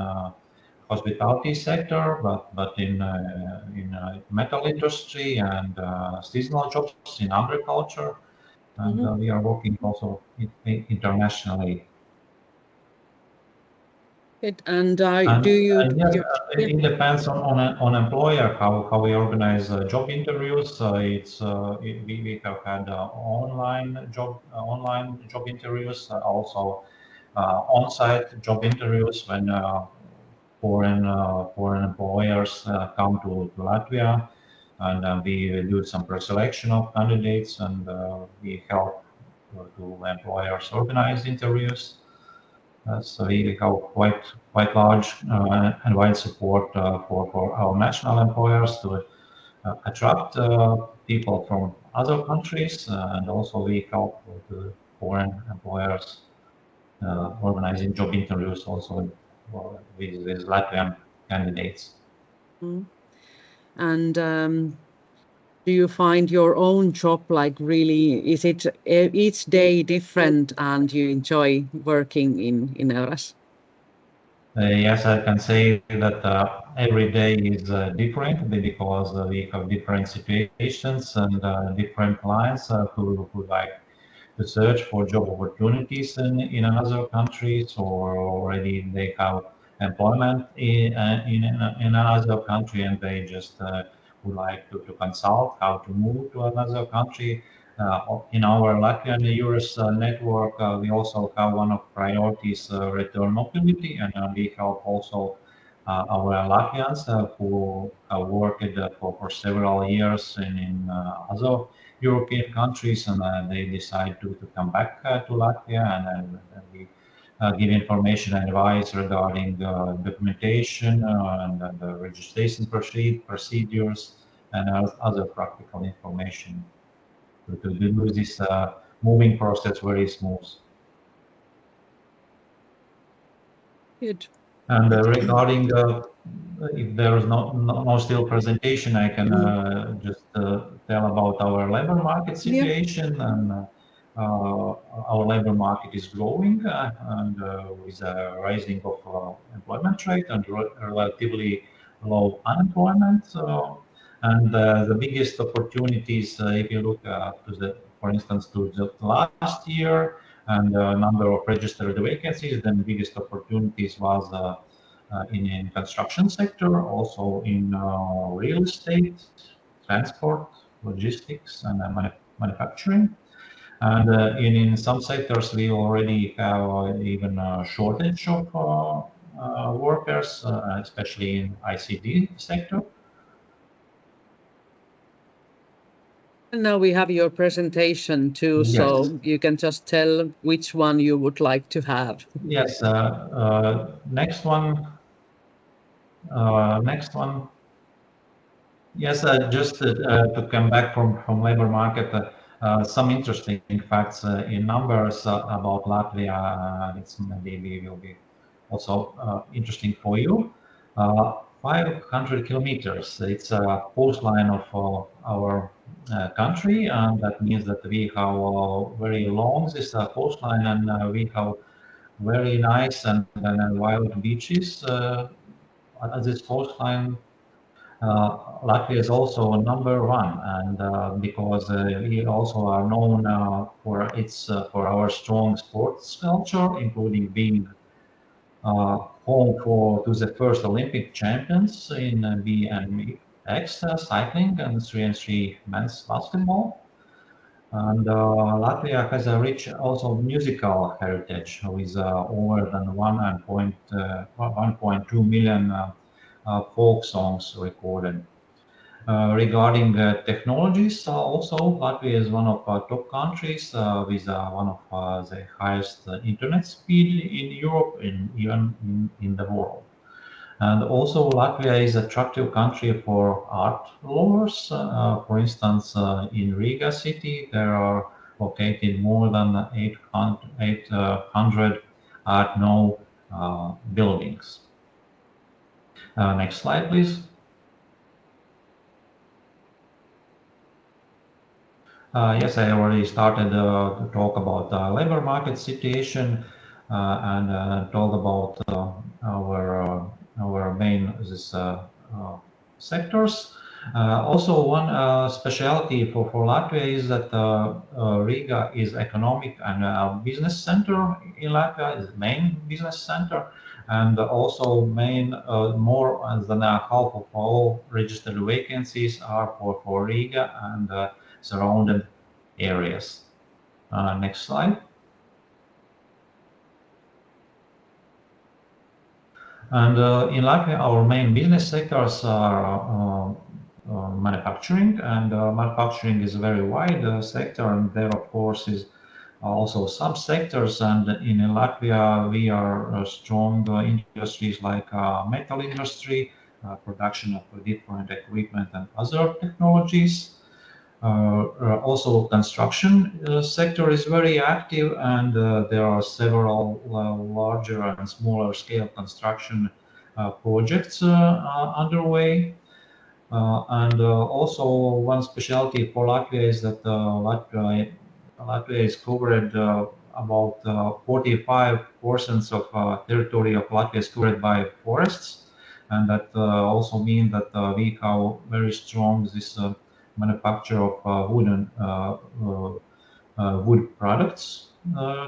S11: hospitality sector, but in metal industry and seasonal jobs in agriculture. And we are working also internationally.
S1: And
S11: And
S1: do you?
S11: yes, it depends on employer how we organize job interviews. We have had online job interviews, also on-site job interviews when foreign employers come to Latvia, and we do some pre-selection of candidates, and we help to employers organize interviews. So we have quite large and wide support for our national employers to attract people from other countries, and also we help the foreign employers organizing job interviews also with Latvian candidates.
S1: And do you find your own job like really, is it each day different and you enjoy working in EURES?
S11: Yes, I can say that every day is different because we have different situations and different clients who like to search for job opportunities in another countries, or already they have employment in another country and they just would like to consult how to move to another country. In our Latvian EURES network, we also have one of priorities return mobility, and we help also our Latvians who have worked for several years in other European countries, and they decide to come back to Latvia, and we give information and advice regarding documentation and the registration procedures and other practical information to do this moving process very smooth.
S1: Good.
S11: And regarding if there is no still presentation, I can just tell about our labor market situation. And our labor market is growing and with a rising of employment rate and relatively low unemployment. And the biggest opportunities, if you look for instance, to the last year and the number of registered vacancies, then the biggest opportunities was in construction sector, also in real estate, transport, logistics, and manufacturing. And in some sectors, we already have even a shortage of workers, especially in ICT sector.
S1: And now we have your presentation too,
S11: Yes.
S1: so you can just tell which one you would like to have.
S11: Yes, next one. Next one. Yes, just to come back from labor market, some interesting facts in numbers about Latvia. It's maybe will be also interesting for you. 500 kilometers. It's a coastline of our country, and that means that we have very long this coastline, and we have very nice and wild beaches at this coastline. Latvia is also number one, and because we also are known for our strong sports culture, including being home to the first Olympic champions in BMX cycling and 3x3 men's basketball. And Latvia has a rich also musical heritage with over than 1.2 million folk songs recorded. Regarding technologies, also Latvia is one of top countries with one of the highest internet speed in Europe and even in the world. And also Latvia is an attractive country for art lovers. For instance, in Riga city, there are located more than 800 Art Nouveau buildings. Next slide, please. Yes, I already started to talk about the labor market situation and talk about our main sectors. Also, one specialty for Latvia is that Riga is economic and business center in Latvia, is the main business center, and also more than half of all registered vacancies are for Riga and surrounded areas. Next slide. And in Latvia, our main business sectors are manufacturing, and manufacturing is a very wide sector, and there, of course, is also subsectors. And in Latvia, we are strong industries like metal industry, production of different equipment and other technologies. Also, construction sector is very active, and there are several larger and smaller scale construction projects underway. And also, one specialty for Latvia is that Latvia is covered about 45% of territory of Latvia is covered by forests, and that also means that we have very strong manufacture of wood products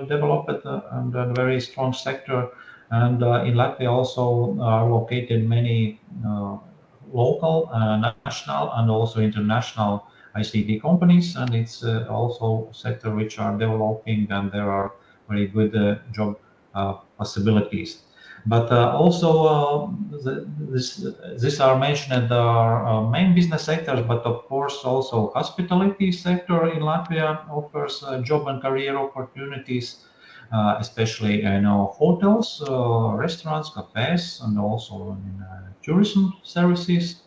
S11: developed and a very strong sector. And in Latvia also are located many local, national, and also international ICT companies, and it's also a sector which are developing, and there are very good job possibilities. But also, these are mentioned our main business sectors, but of course also hospitality sector in Latvia offers job and career opportunities, especially in hotels, restaurants, cafes, and also in tourism services.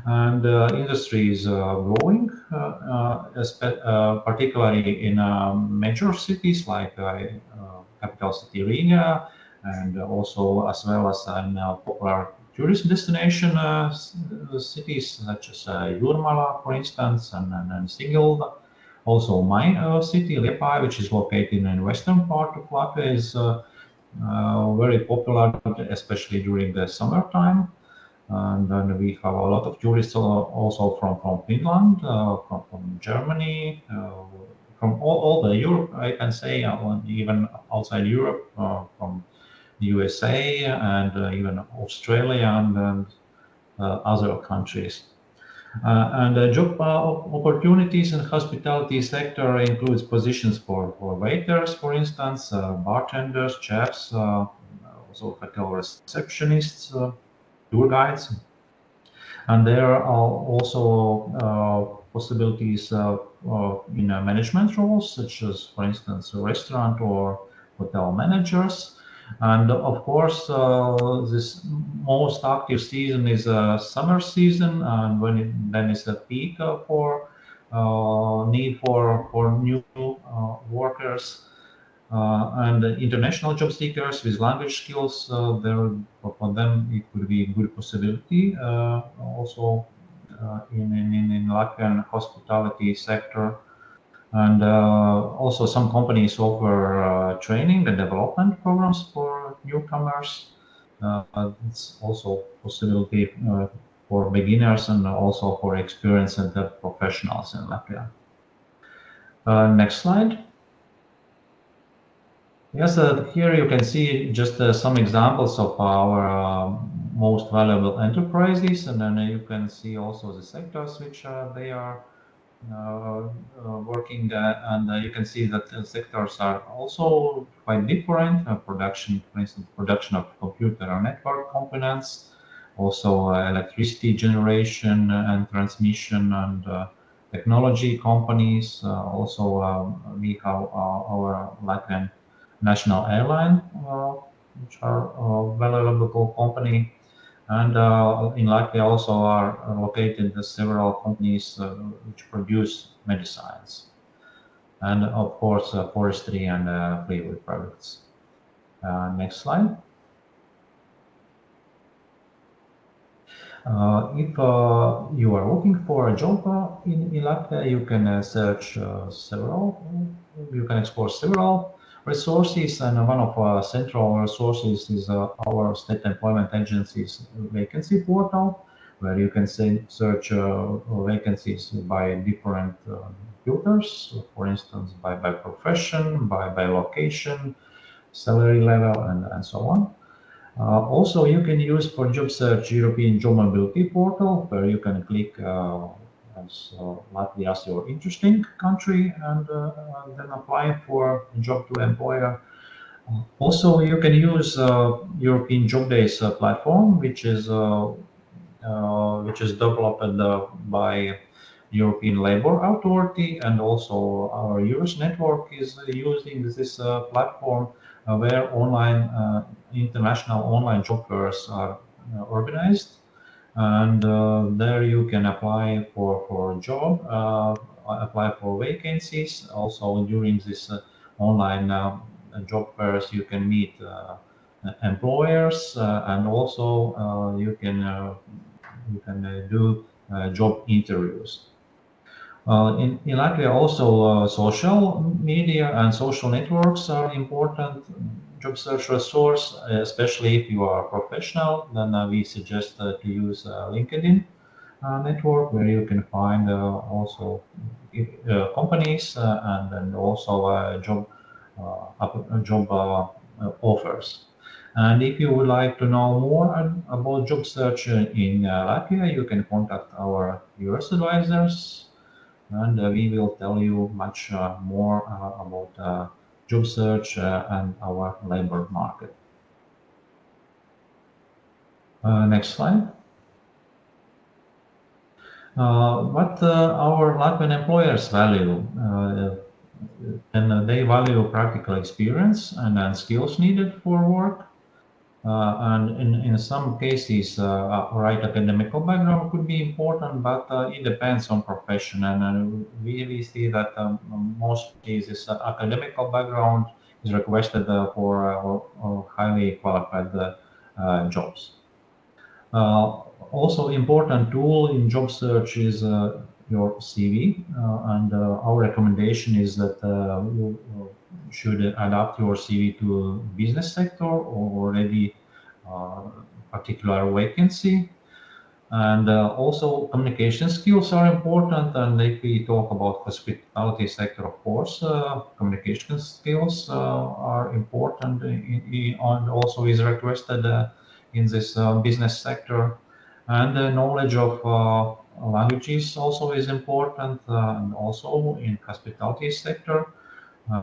S11: And industry is growing, particularly in major cities like capital city Riga, and also as well as in popular tourist destination cities such as Jūrmala, for instance, and Sigulda. Also, my city, Liepāja, which is located in western part of Latvia, is very popular, especially during the summertime. And then we have a lot of tourists also from Finland, from Germany, from all the Europe, I can say, even outside Europe, from the USA and even Australia and other countries. And job opportunities in hospitality sector includes positions for waiters, for instance, bartenders, chefs, also hotel receptionists, tour guides. And there are also possibilities in management roles, such as, for instance, restaurant or hotel managers. And of course, this most active season is summer season, and then is a peak for need for new workers and international job seekers with language skills. There for them it could be a good possibility. Also in Latvian hospitality sector. And also some companies offer training and development programs for newcomers. It's also a possibility for beginners and also for experienced professionals in Latvia. Next slide. Yes, here you can see just some examples of our most valuable enterprises, and then you can see also the sectors which they are working, and you can see that the sectors are also quite different. Production, for instance, production of computer or network components, also electricity generation and transmission, and technology companies. Also, we have our Latvian national airline, which are a valuable company. And in Latvia also are located several companies which produce medicines, and of course forestry and fluid products. Next slide. If you are looking for a job in Latvia, you can search several. You can explore several resources, and one of central resources is our State Employment Agency's vacancy portal, where you can search vacancies by different filters, for instance, by profession, by location, salary level, and so on. Also, you can use for job search European Job Mobility Portal, where you can click as Latvia as your interesting country, and then apply for a job to employer. Also, you can use European Job Days platform, which is developed by European Labour Authority, and also our EURES network is using this platform where international online job fairs are organized, and there you can apply for a job, apply for vacancies. Also, during this online job fairs, you can meet employers, and also you can do job interviews. In Latvia, also social media and social networks are important job search resource, especially if you are a professional. Then we suggest to use LinkedIn network, where you can find also companies and then also job offers. And if you would like to know more about job search in Latvia, you can contact our EURES advisors, and we will tell you much more about job search and our labor market. Next slide. What our Latvian employers value? And they value practical experience and skills needed for work. And in some cases, right academical background could be important, but it depends on profession. And we see that most cases academical background is requested for highly qualified jobs. Also, important tool in job search is your CV, and our recommendation is that you should adapt your CV to business sector or already particular vacancy. And also communication skills are important, and if we talk about hospitality sector, of course, communication skills are important and also is requested in this business sector. And the knowledge of languages also is important, and also in hospitality sector.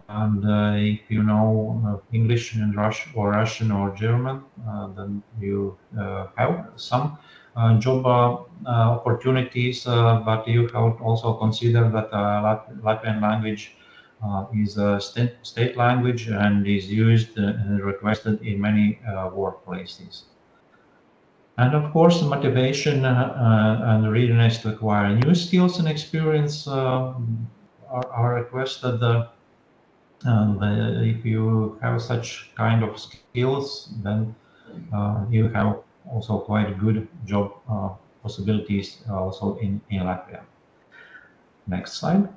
S11: And if you know English and Russian or German, then you have some job opportunities, but you have to also consider that Latvian language is a state language and is used and requested in many workplaces. And of course, motivation and readiness to acquire new skills and experience are requested. And if you have such kind of skills, then you have also quite good job possibilities also in Latvia. Next slide.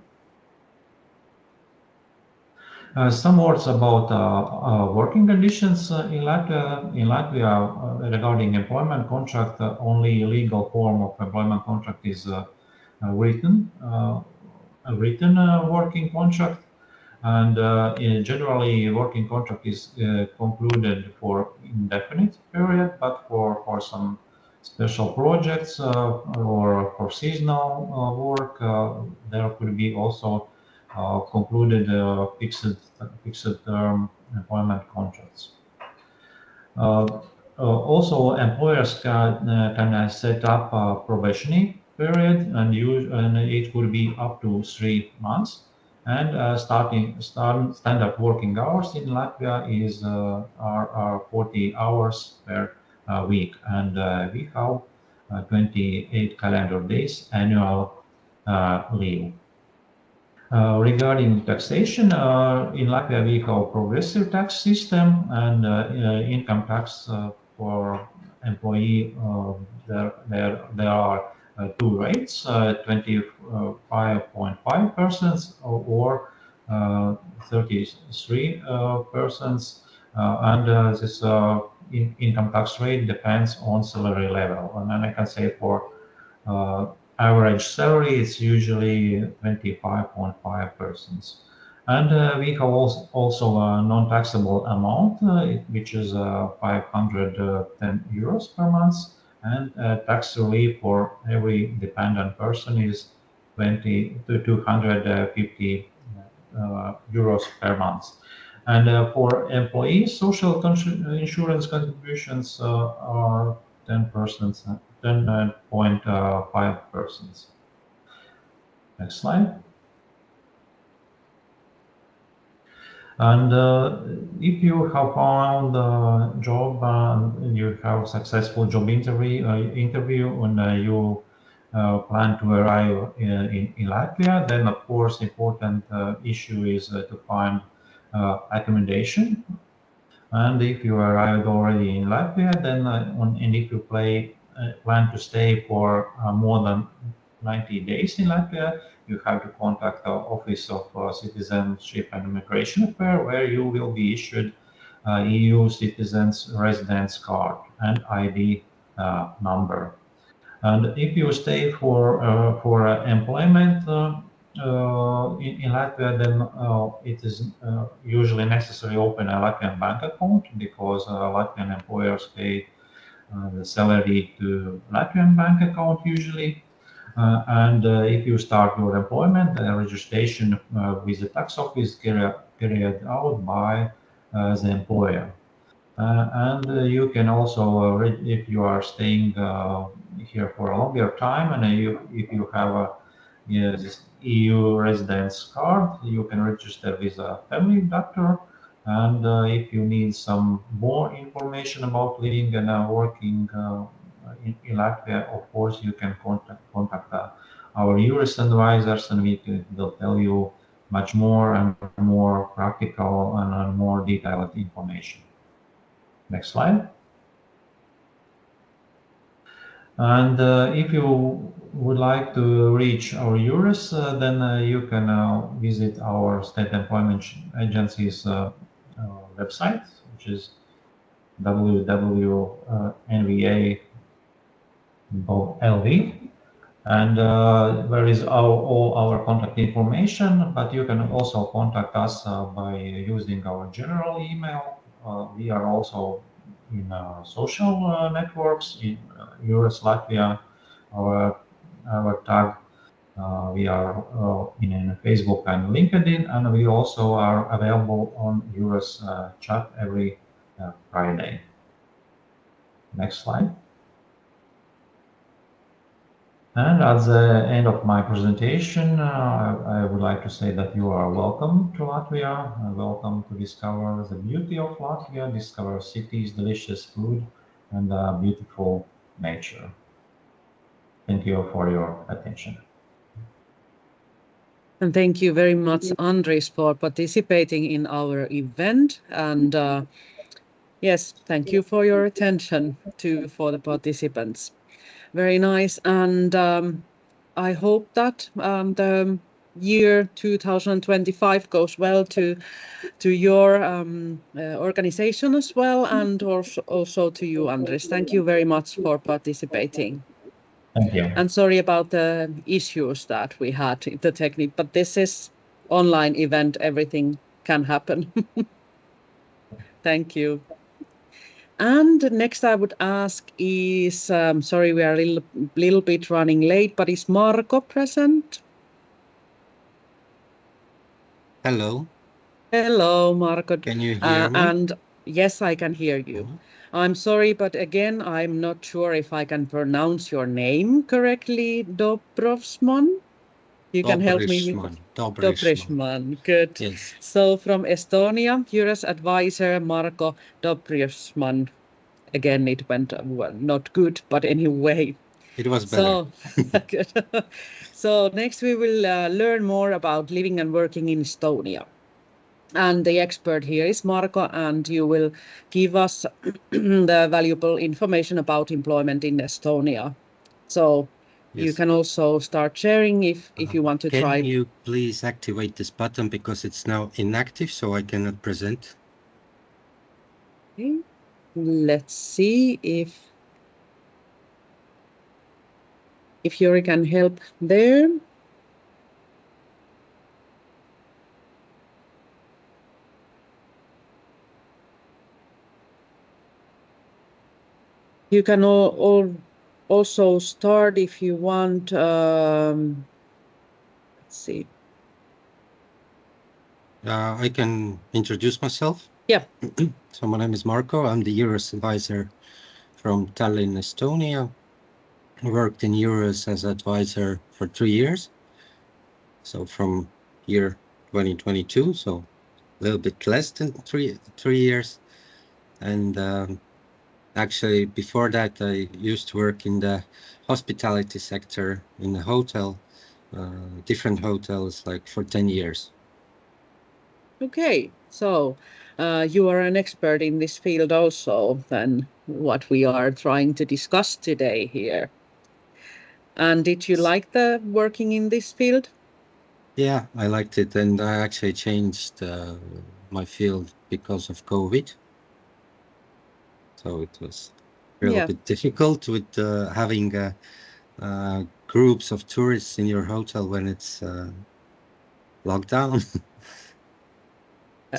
S11: Some words about working conditions in Latvia. In Latvia, regarding employment contract, only legal form of employment contract is a written working contract. And generally, working contract is concluded for indefinite period, but for some special projects or for seasonal work. There could be also concluded fixed term employment contracts. Also, employers can set up a probationary period, and it would be up to 3 months. And standard working hours in Latvia are 40 hours per week, and we have 28 calendar days annual leave. Regarding taxation, in Latvia we have a progressive tax system, and income tax for employee there are two rates, 25.5% or 33%, and this income tax rate depends on salary level. And then I can say for average salary is usually 25.5%. And we have also a non-taxable amount, which is 510 euros per month, and tax relief for every dependent person is 20 to 250 euros per month. And for employees, social insurance contributions are 10%. 10.5%. Next slide. And if you have found a job and you have a successful job interview and you plan to arrive in Latvia, then of course important issue is to find accommodation. And if you arrived already in Latvia, then and if you plan to stay for more than 90 days in Latvia, you have to contact the Office of Citizenship and Immigration Affairs, where you will be issued EU citizens residence card and ID number. And if you stay for employment in Latvia, then it is usually necessary to open a Latvian bank account, because Latvian employers pay the salary to Latvian bank account usually. And if you start your employment, the registration with the tax office carried out by the employer. And you can also, if you are staying here for a longer time, and if you have this EU residence card, you can register with a family doctor. And if you need some more information about living and working in Latvia, of course, you can contact our jurist advisors, and they'll tell you much more and more practical and more detailed information. Next slide. And if you would like to reach our jurist, then you can visit our State Employment Agency's website, which is www.nva.lv, and where is all our contact information. But you can also contact us by using our general email. We are also in social networks in Jurist Latvia, our tag. We are in Facebook and LinkedIn, and we also are available on Jurist chat every Friday. Next slide. And at the end of my presentation, I would like to say that you are welcome to Latvia, and welcome to discover the beauty of Latvia, discover cities, delicious food, and beautiful nature. Thank you for your attention.
S1: And thank you very much, Andris, for participating in our event. And yes, thank you for your attention for the participants. Very nice. And I hope that the year 2025 goes well to your organization as well, and also to you, Andris. Thank you very much for participating.
S11: Thank you.
S1: And sorry about the issues that we had in the technique, but this is online event, everything can happen. Thank you. And next I would ask is, sorry, we are a little bit running late, but is Marko present?
S12: Hello,
S1: Hello, Marko.
S12: can you hear me?
S1: And yes, I can hear you. I'm sorry, but again, I'm not sure if I can pronounce your name correctly, Dobrovsman. You can help me with Dobrishman. Good.
S12: Yes,
S1: So from Estonia, Jura's advisor, Marko Dobrishman. Again, it went well, not good, but anyway.
S12: it was better.
S1: So, good. So next we will learn more about living and working in Estonia. And the expert here is Marko, and you will give us the valuable information about employment in Estonia. So you
S12: Yes.
S1: can also start sharing if you want to try.
S12: Can you please activate this button because it's now inactive, so I cannot present?
S1: Okay. Let's see if Yuri can help there. You can also start if you want. Let's see.
S12: I can introduce myself.
S1: Yeah.
S12: So my name is Marko. I'm the Euros advisor from Tallinn, Estonia. I worked in Euros as advisor for 3 years. So from year 2022, so a little bit less than three years. And actually, before that, I used to work in the hospitality sector in a hotel, different hotels, like for 10 years.
S1: Okay, so you are an expert in this field also, than what we are trying to discuss today here. And did you like the working in this field?
S12: Yeah, I liked it, and I actually changed my field because of COVID. So it was a little bit difficult with having groups of tourists in your hotel when it's locked down.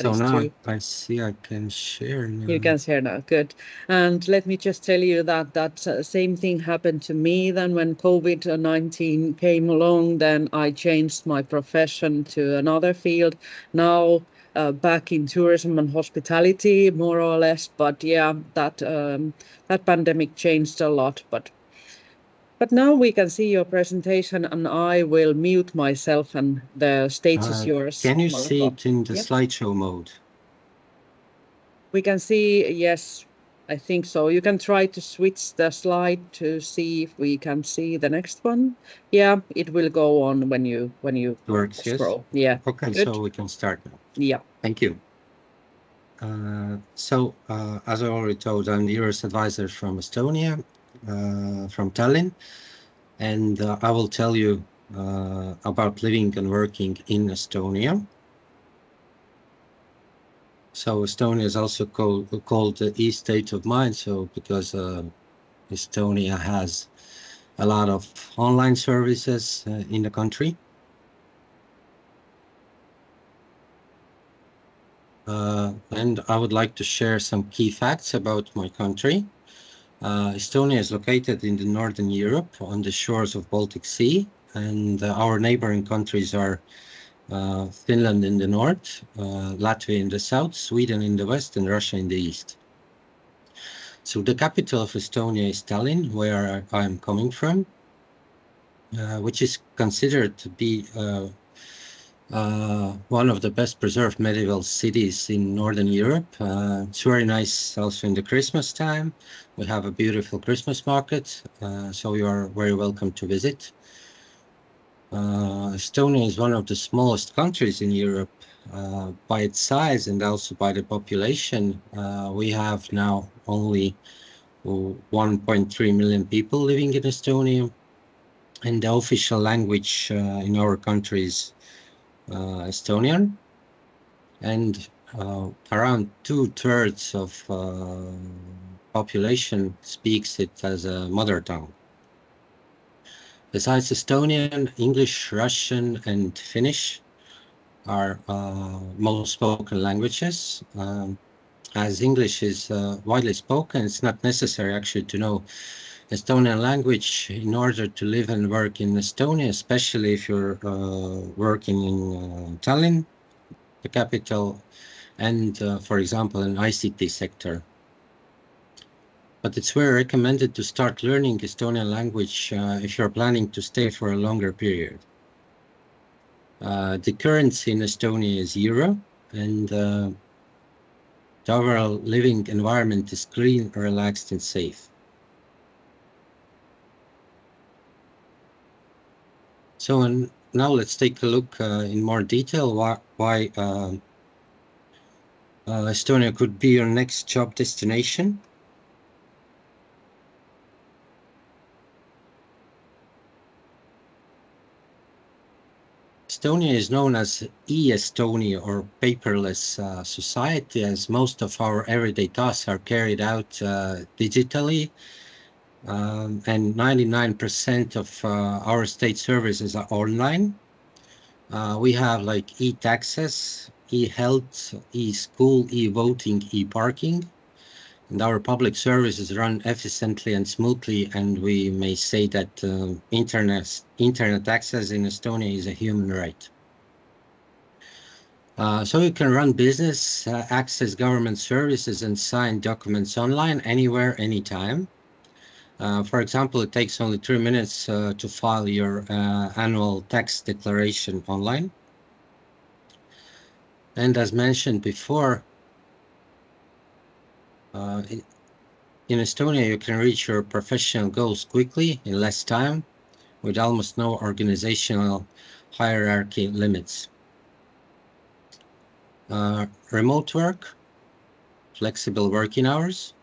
S12: So now
S1: true.
S12: I see I can share now.
S1: You can share now, good. And let me just tell you that same thing happened to me then when COVID-19 came along, then I changed my profession to another field. Now back in tourism and hospitality, more or less. But yeah, that pandemic changed a lot. But now we can see your presentation, and I will mute myself, and the stage is yours.
S12: Can you see
S1: Marko.
S12: it in the slideshow mode?
S1: We can see, yes, I think so. You can try to switch the slide to see if we can see the next one. Yeah, it will go on when you
S12: Works,
S1: scroll.
S12: yes?
S1: Yeah.
S12: Okay,
S1: good.
S12: so we can start now.
S1: Yeah.
S12: Thank you. As I already told, I'm the Euros advisor from Estonia, from Tallinn, and I will tell you about living and working in Estonia. So Estonia is also called the East State of Mind, so because Estonia has a lot of online services in the country. And I would like to share some key facts about my country. Estonia is located in the Northern Europe on the shores of Baltic Sea, and our neighboring countries are Finland in the north, Latvia in the south, Sweden in the west, and Russia in the east. So the capital of Estonia is Tallinn, where I'm coming from, which is considered to be one of the best preserved medieval cities in Northern Europe. It's very nice also in the Christmas time. We have a beautiful Christmas market, so you are very welcome to visit. Estonia is one of the smallest countries in Europe by its size and also by the population. We have now only 1.3 million people living in Estonia, and the official language in our country is Estonian, and around 2/3 of population speaks it as a mother tongue. Besides Estonian, English, Russian, and Finnish are most spoken languages. as English is widely spoken, it's not necessary actually to know Estonian language in order to live and work in Estonia, especially if you're working in Tallinn, the capital, and for example, in ICT sector. But it's very recommended to start learning Estonian language if you're planning to stay for a longer period. The currency in Estonia is euro, and the overall living environment is clean, relaxed, and safe. So now let's take a look in more detail why Estonia could be your next job destination. Estonia is known as e-Estonia or paperless society, as most of our everyday tasks are carried out digitally, and 99% of our state services are online. We have like e-taxes, e-health, e-school, e-voting, e-parking, and our public services run efficiently and smoothly, and we may say that internet access in Estonia is a human right. So you can run business, access government services, and sign documents online, anywhere, anytime. For example, it takes only 3 minutes to file your annual tax declaration online. And as mentioned before, in Estonia, you can reach your professional goals quickly in less time, with almost no organizational hierarchy limits. Remote work, flexible working hours,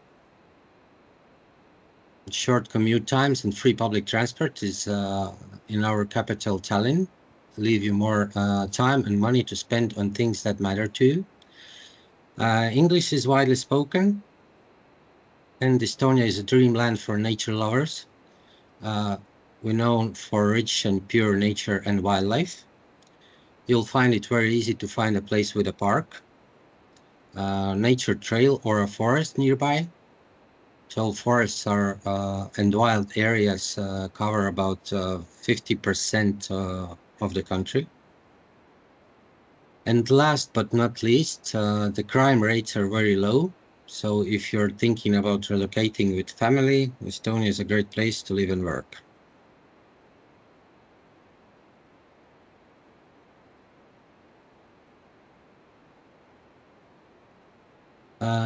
S12: short commute times, and free public transport is in our capital Tallinn, leave you more time and money to spend on things that matter to you. English is widely spoken, and Estonia is a dreamland for nature lovers. We're known for rich and pure nature and wildlife. You'll find it very easy to find a place with a park, nature trail, or a forest nearby. So forests are and wild areas cover about 50% of the country. And last but not least, the crime rates are very low. So if you're thinking about relocating with family, Estonia is a great place to live and work.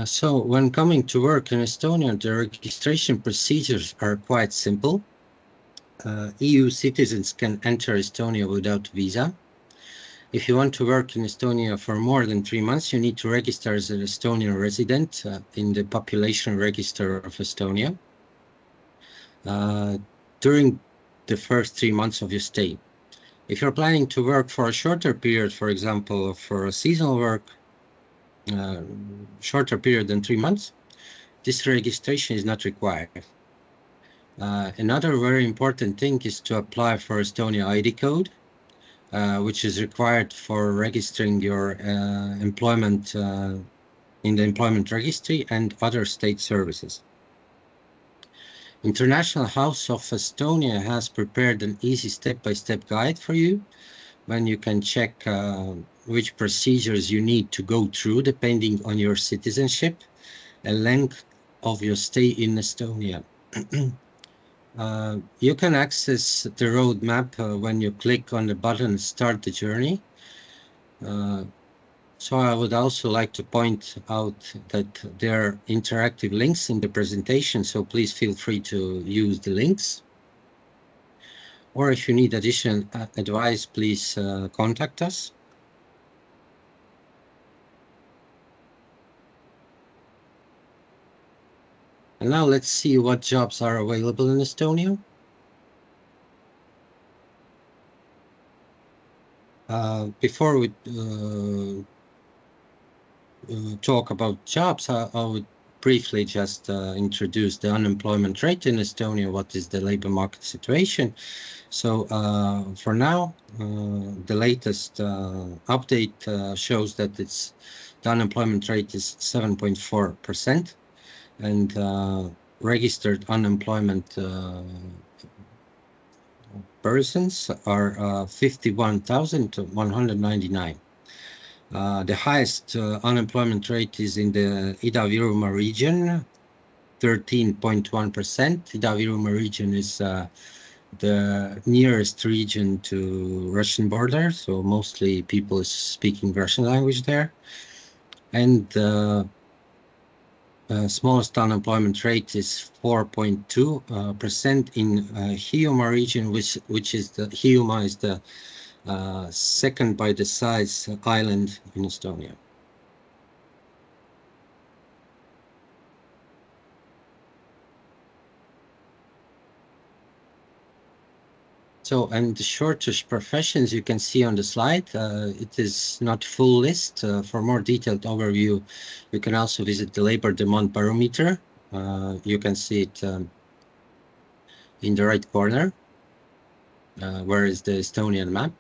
S12: So when coming to work in Estonia, the registration procedures are quite simple. EU citizens can enter Estonia without visa. If you want to work in Estonia for more than 3 months, you need to register as an Estonian resident in the population register of Estonia during the first 3 months of your stay. If you're planning to work for a shorter period, for example, for a seasonal work, shorter period than 3 months, this registration is not required. Another very important thing is to apply for Estonia ID code, which is required for registering your employment in the employment registry and other state services. International House of Estonia has prepared an easy step-by-step guide for you, when you can check which procedures you need to go through depending on your citizenship and length of your stay in Estonia. You can access the roadmap when you click on the button Start the Journey. So I would also like to point out that there are interactive links in the presentation, so please feel free to use the links. Or if you need additional advice, please contact us. And now let's see what jobs are available in Estonia. Before we talk about jobs, I would briefly just introduce the unemployment rate in Estonia, what is the labor market situation. So for now, the latest update shows that the unemployment rate is 7.4%, and registered unemployment persons are 51,199. The highest unemployment rate is in the Ida-Virumaa region, 13.1%. Ida-Virumaa region is the nearest region to Russian border, so mostly people speaking Russian language there. And the smallest unemployment rate is 4.2% in Hiiumaa region, which is the Hiiumaa is the second by the size island in Estonia. So, and the shortage professions you can see on the slide, it is not full list. For more detailed overview, you can also visit the Labor Demand Barometer. You can see it in the right corner, where is the Estonian map.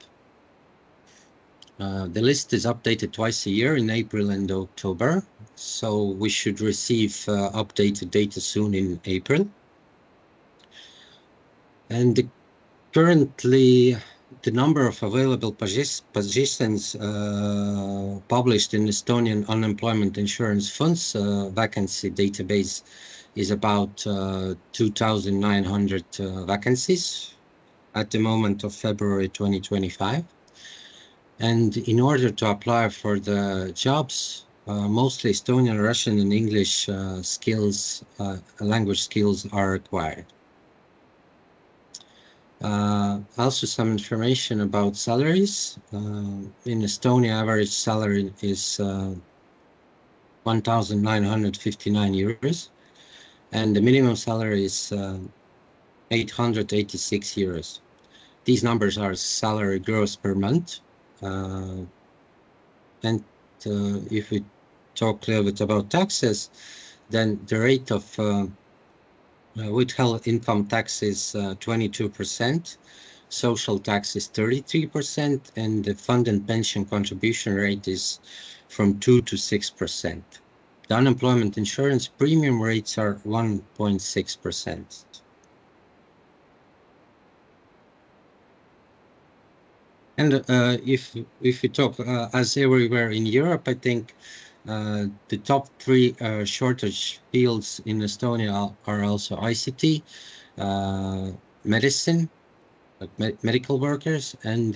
S12: The list is updated twice a year in April and October, so we should receive updated data soon in April. And currently, the number of available positions published in Estonian Unemployment Insurance Funds vacancy database is about 2,900 vacancies at the moment of February 2025. And in order to apply for the jobs, mostly Estonian, Russian, and English skills, language skills are required. Also some information about salaries. In Estonia, average salary is 1,959 euros, and the minimum salary is 886 euros. These numbers are salary gross per month. And if we talk a little bit about taxes, then the rate of withheld income tax is 22%, social tax is 33%, and the fund and pension contribution rate is from 2 to 6%. The unemployment insurance premium rates are 1.6%. And if we talk as everywhere in Europe, I think the top three shortage fields in Estonia are also ICT, medicine, like medical workers, and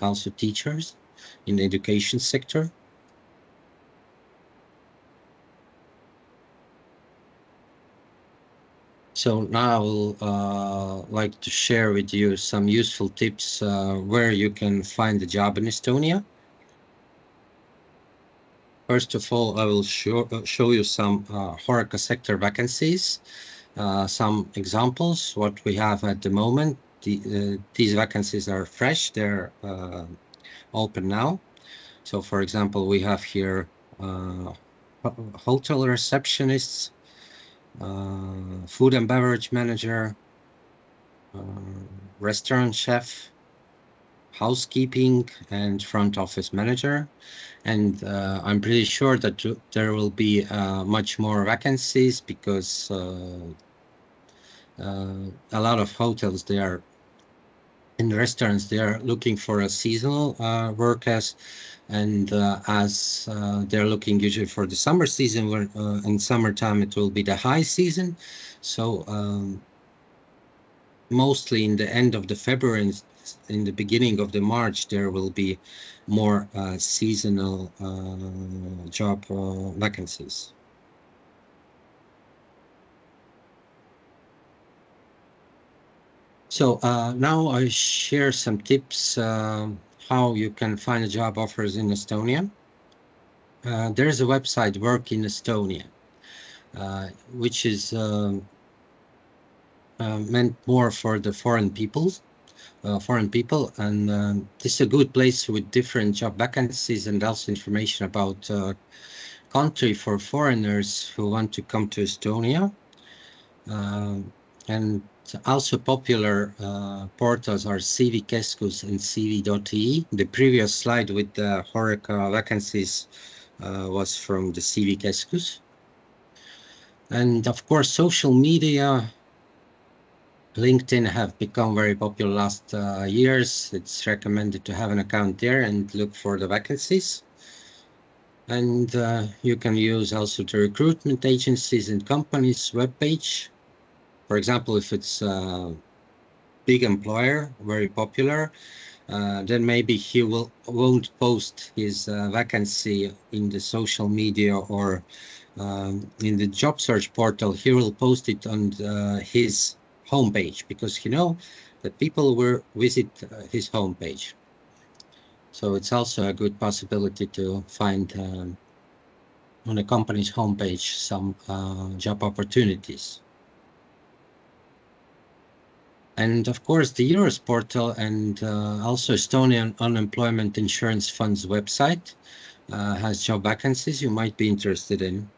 S12: also teachers in the education sector. So now I will like to share with you some useful tips where you can find a job in Estonia. First of all, I will show you some HoReCa sector vacancies, some examples, what we have at the moment. These vacancies are fresh, they're open now. So for example, we have here hotel receptionists, food and beverage manager, restaurant chef, housekeeping, and front office manager. And I'm pretty sure that there will be much more vacancies because a lot of hotels, they are in restaurants, they are looking for a seasonal workers, and as they're looking usually for the summer season, where in summertime it will be the high season. So mostly in the end of the February and in the beginning of the March, there will be more seasonal job vacancies. So now I share some tips how you can find job offers in Estonia. There's a website, Work in Estonia, which is meant more for the foreign people, and this is a good place with different job vacancies and also information about country for foreigners who want to come to Estonia. And also popular portals are CV-Keskus and CV.ee. The previous slide with the HoReCa vacancies was from the CV-Keskus. And of course, social media, LinkedIn have become very popular last years. It's recommended to have an account there and look for the vacancies. And you can use also the recruitment agencies and companies' webpage. For example, if it's a big employer, very popular, then maybe he won't post his vacancy in the social media or in the job search portal. He will post it on his homepage because he knows that people will visit his homepage. So it's also a good possibility to find on a company's homepage some job opportunities. And of course, the EURES portal and also Estonian Unemployment Insurance Fund's website has job vacancies you might be interested in.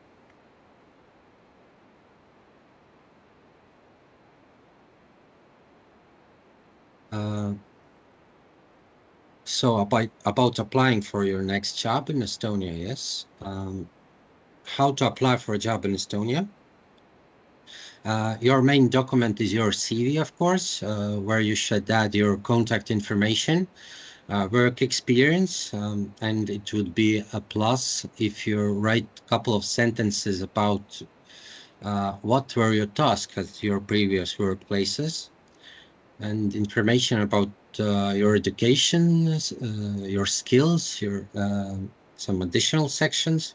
S12: So about applying for your next job in Estonia, yes. How to apply for a job in Estonia? Your main document is your CV, of course, where you should add your contact information, work experience, and it would be a plus if you write a couple of sentences about what were your tasks at your previous workplaces, and information about your education, your skills, your some additional sections.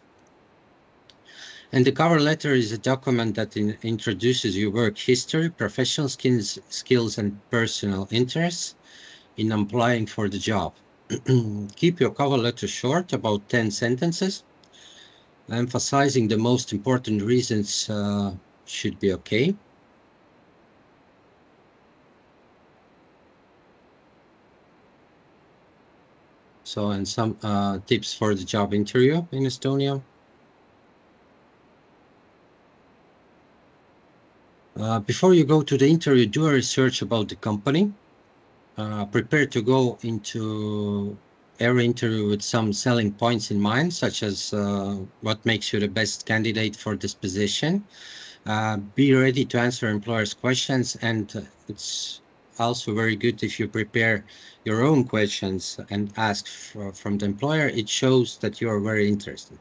S12: And the cover letter is a document that introduces your work history, professional skills and personal interests in applying for the job. Keep your cover letter short, about 10 sentences. Emphasizing the most important reasons should be okay. So, and some tips for the job interview in Estonia. Before you go to the interview, do a research about the company. Prepare to go into every interview with some selling points in mind, such as what makes you the best candidate for this position. Be ready to answer employers' questions, and it's also very good if you prepare your own questions and ask from the employer. It shows that you are very interested.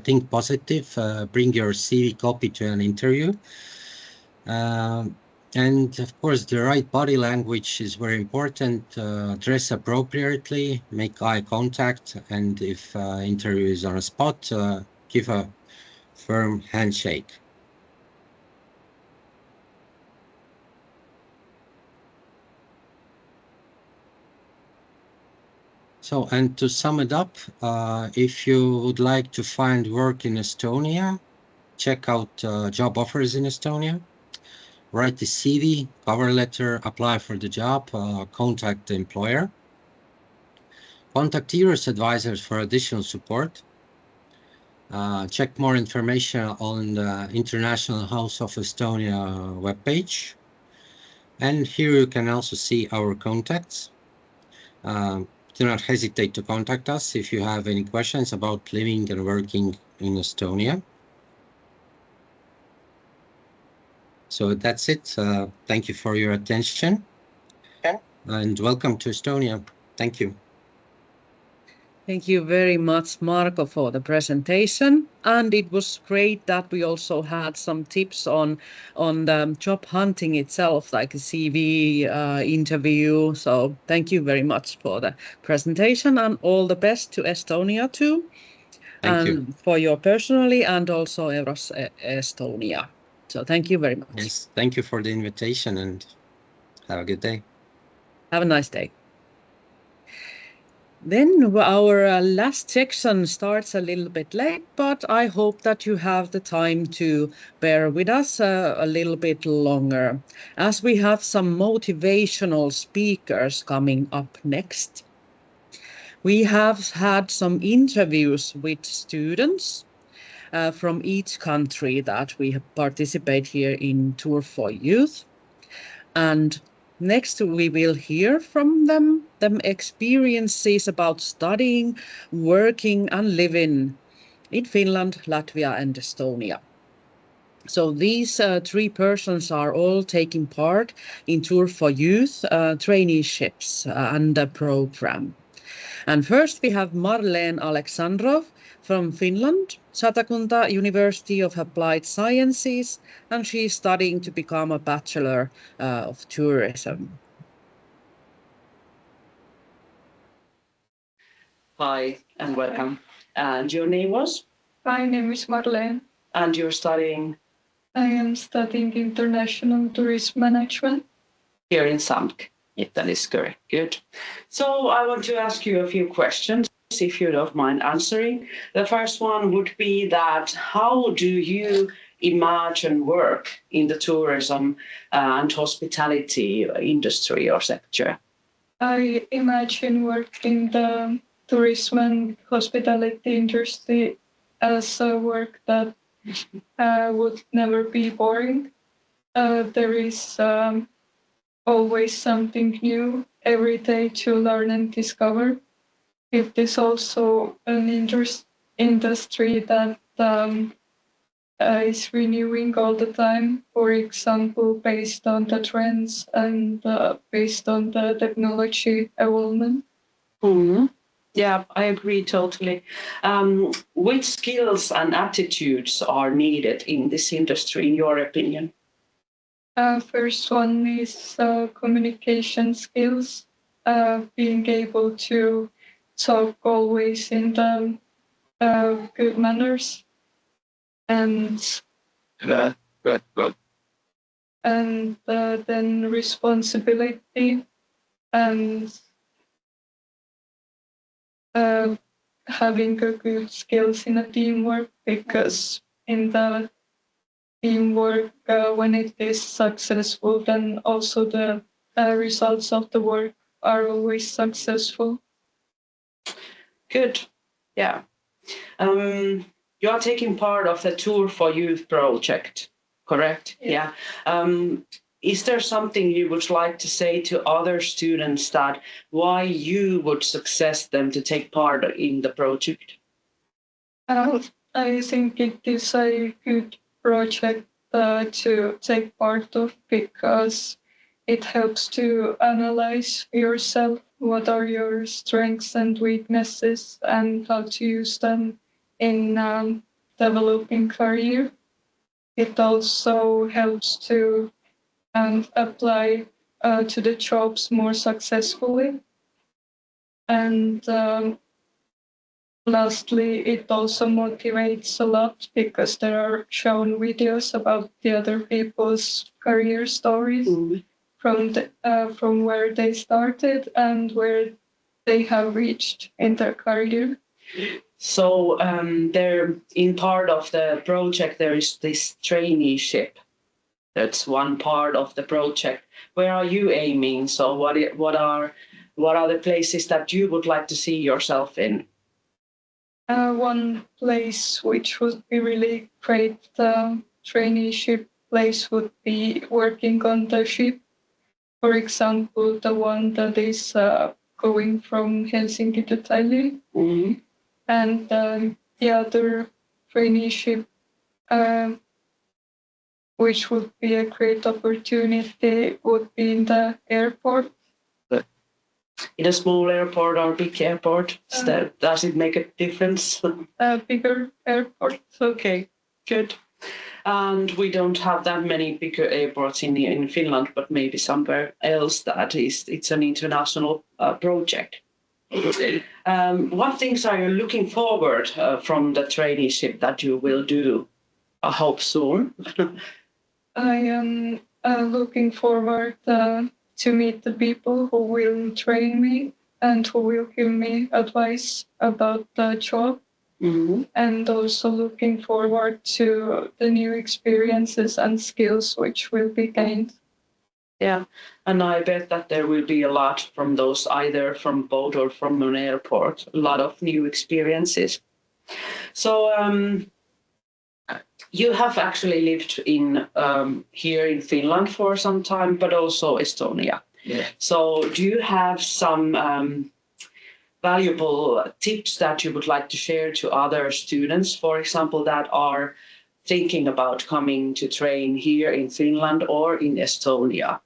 S12: Think positive, bring your CV copy to an interview. And of course, the right body language is very important. Dress appropriately, make eye contact, and if interview is on a spot, give a firm handshake. So, and to sum it up, if you would like to find work in Estonia, check out job offers in Estonia. Write the CV, cover letter, apply for the job, contact the employer. Contact EURES advisors for additional support. Check more information on the International House of Estonia webpage. And here you can also see our contacts. Do not hesitate to contact us if you have any questions about living and working in Estonia. So that's it. Thank you for your attention. Okay. And welcome to Estonia. Thank you.
S1: Thank you very much, Marko, for the presentation. And it was great that we also had some tips on the job hunting itself, like a CV interview. So thank you very much for the presentation, and all the best to Estonia too.
S12: Thank you.
S1: For your personally and also EURES Estonia. So thank you very much.
S12: Yes, thank you for the invitation and have a good day.
S1: Have a nice day. Then our last section starts a little bit late, but I hope that you have the time to bear with us a little bit longer, as we have some motivational speakers coming up next. We have had some interviews with students from each country that we participate here in Tour for Youth. And next we will hear from them experiences about studying, working and living in Finland, Latvia and Estonia. So these 3 persons are all taking part in Tour for Youth traineeships and the program. And first we have Marlene Alexandrov from Finland, Satakunta University of Applied Sciences, and she's studying to become a Bachelor of Tourism.
S3: Hi and welcome. And your name was?
S13: My name is Marlene.
S3: And you're studying?
S13: I am studying International Tourism Management.
S3: Here in Samk, if that is correct. Good. So I want to ask you a few questions, if you don't mind answering. The first one would be that how do you imagine work in the tourism and hospitality industry or sector?
S13: I imagine work in the tourism and hospitality industry as a work that would never be boring. There is always something new every day to learn and discover. It is also an industry that is renewing all the time, for example, based on the trends and based on the technology evolvement.
S3: Mm-hmm. Yeah, I agree totally. Which skills and attitudes are needed in this industry, in your opinion?
S13: First one is communication skills, being able to talk always in the good manners, and and then responsibility and having a good skills in a teamwork, because in the teamwork, when it is successful, then also the results of the work are always successful.
S3: Good. Yeah. You are taking part of the Tour for Youth project, correct?
S13: Yeah.
S3: Is there something you would like to say to other students that why you would suggest them to take part in the project?
S13: I think it is a good project to take part of, because it helps to analyze yourself, what are your strengths and weaknesses, and how to use them in developing career. It also helps to apply to the jobs more successfully. And lastly, it also motivates a lot, because there are shown videos about the other people's career stories from where they started and where they have reached in their career.
S3: So there, in part of the project, there is this traineeship. That's one part of the project. Where are you aiming? So what are the places that you would like to see yourself in?
S13: One place which would be really great traineeship place would be working on the ship. For example, the one that is going from Helsinki to Tallinn.
S3: Mm-hmm.
S13: And the other traineeship, which would be a great opportunity, would be in the airport.
S3: In a small airport or big airport? Does it make a difference?
S13: A bigger airport.
S3: Okay, good. And we don't have that many bigger airports in Finland, but maybe somewhere else it's an international project. What things are you looking forward from the traineeship that you will do? I hope soon.
S13: I am looking forward to meet the people who will train me and who will give me advice about the job.
S3: Mm-hmm.
S13: And also looking forward to the new experiences and skills which will be gained.
S3: Yeah, and I bet that there will be a lot from those, either from boat or from an airport, a lot of new experiences. So You have actually lived in here in Finland for some time, but also Estonia.
S2: Yeah.
S3: So do you have some valuable tips that you would like to share to other students, for example, that are thinking about coming to train here in Finland or in Estonia,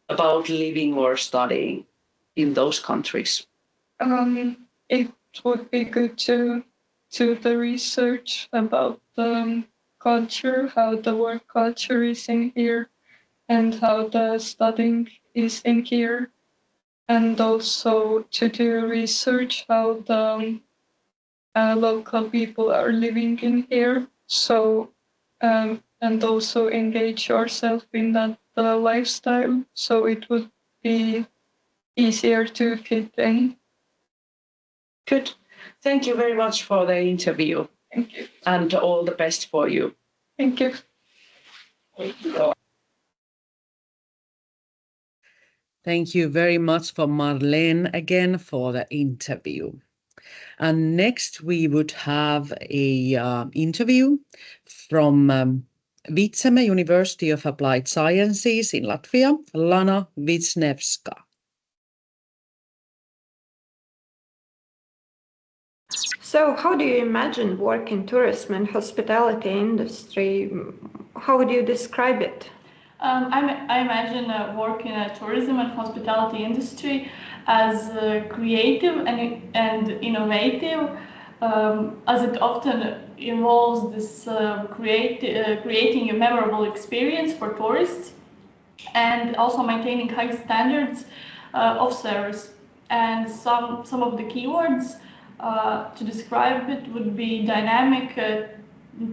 S3: about living or studying in those countries?
S13: It would be good to do the research about the culture, how the work culture is in here, and how the studying is in here, and also to do research how the local people are living in here. So, and also engage yourself in that lifestyle, so it would be easier to fit in.
S3: Good. Thank you very much for the interview.
S13: Thank you.
S3: And all the best for you.
S13: Thank you.
S1: Thank you very much for Marlene again for the interview. And next we would have a interview from Vitseme University of Applied Sciences in Latvia, Lana Wisniewska.
S14: So how do you imagine work in tourism and hospitality industry? How would you describe it?
S15: I imagine work in a tourism and hospitality industry as creative and innovative, as it often involves this creating a memorable experience for tourists and also maintaining high standards of service. And some of the keywords to describe it would be dynamic,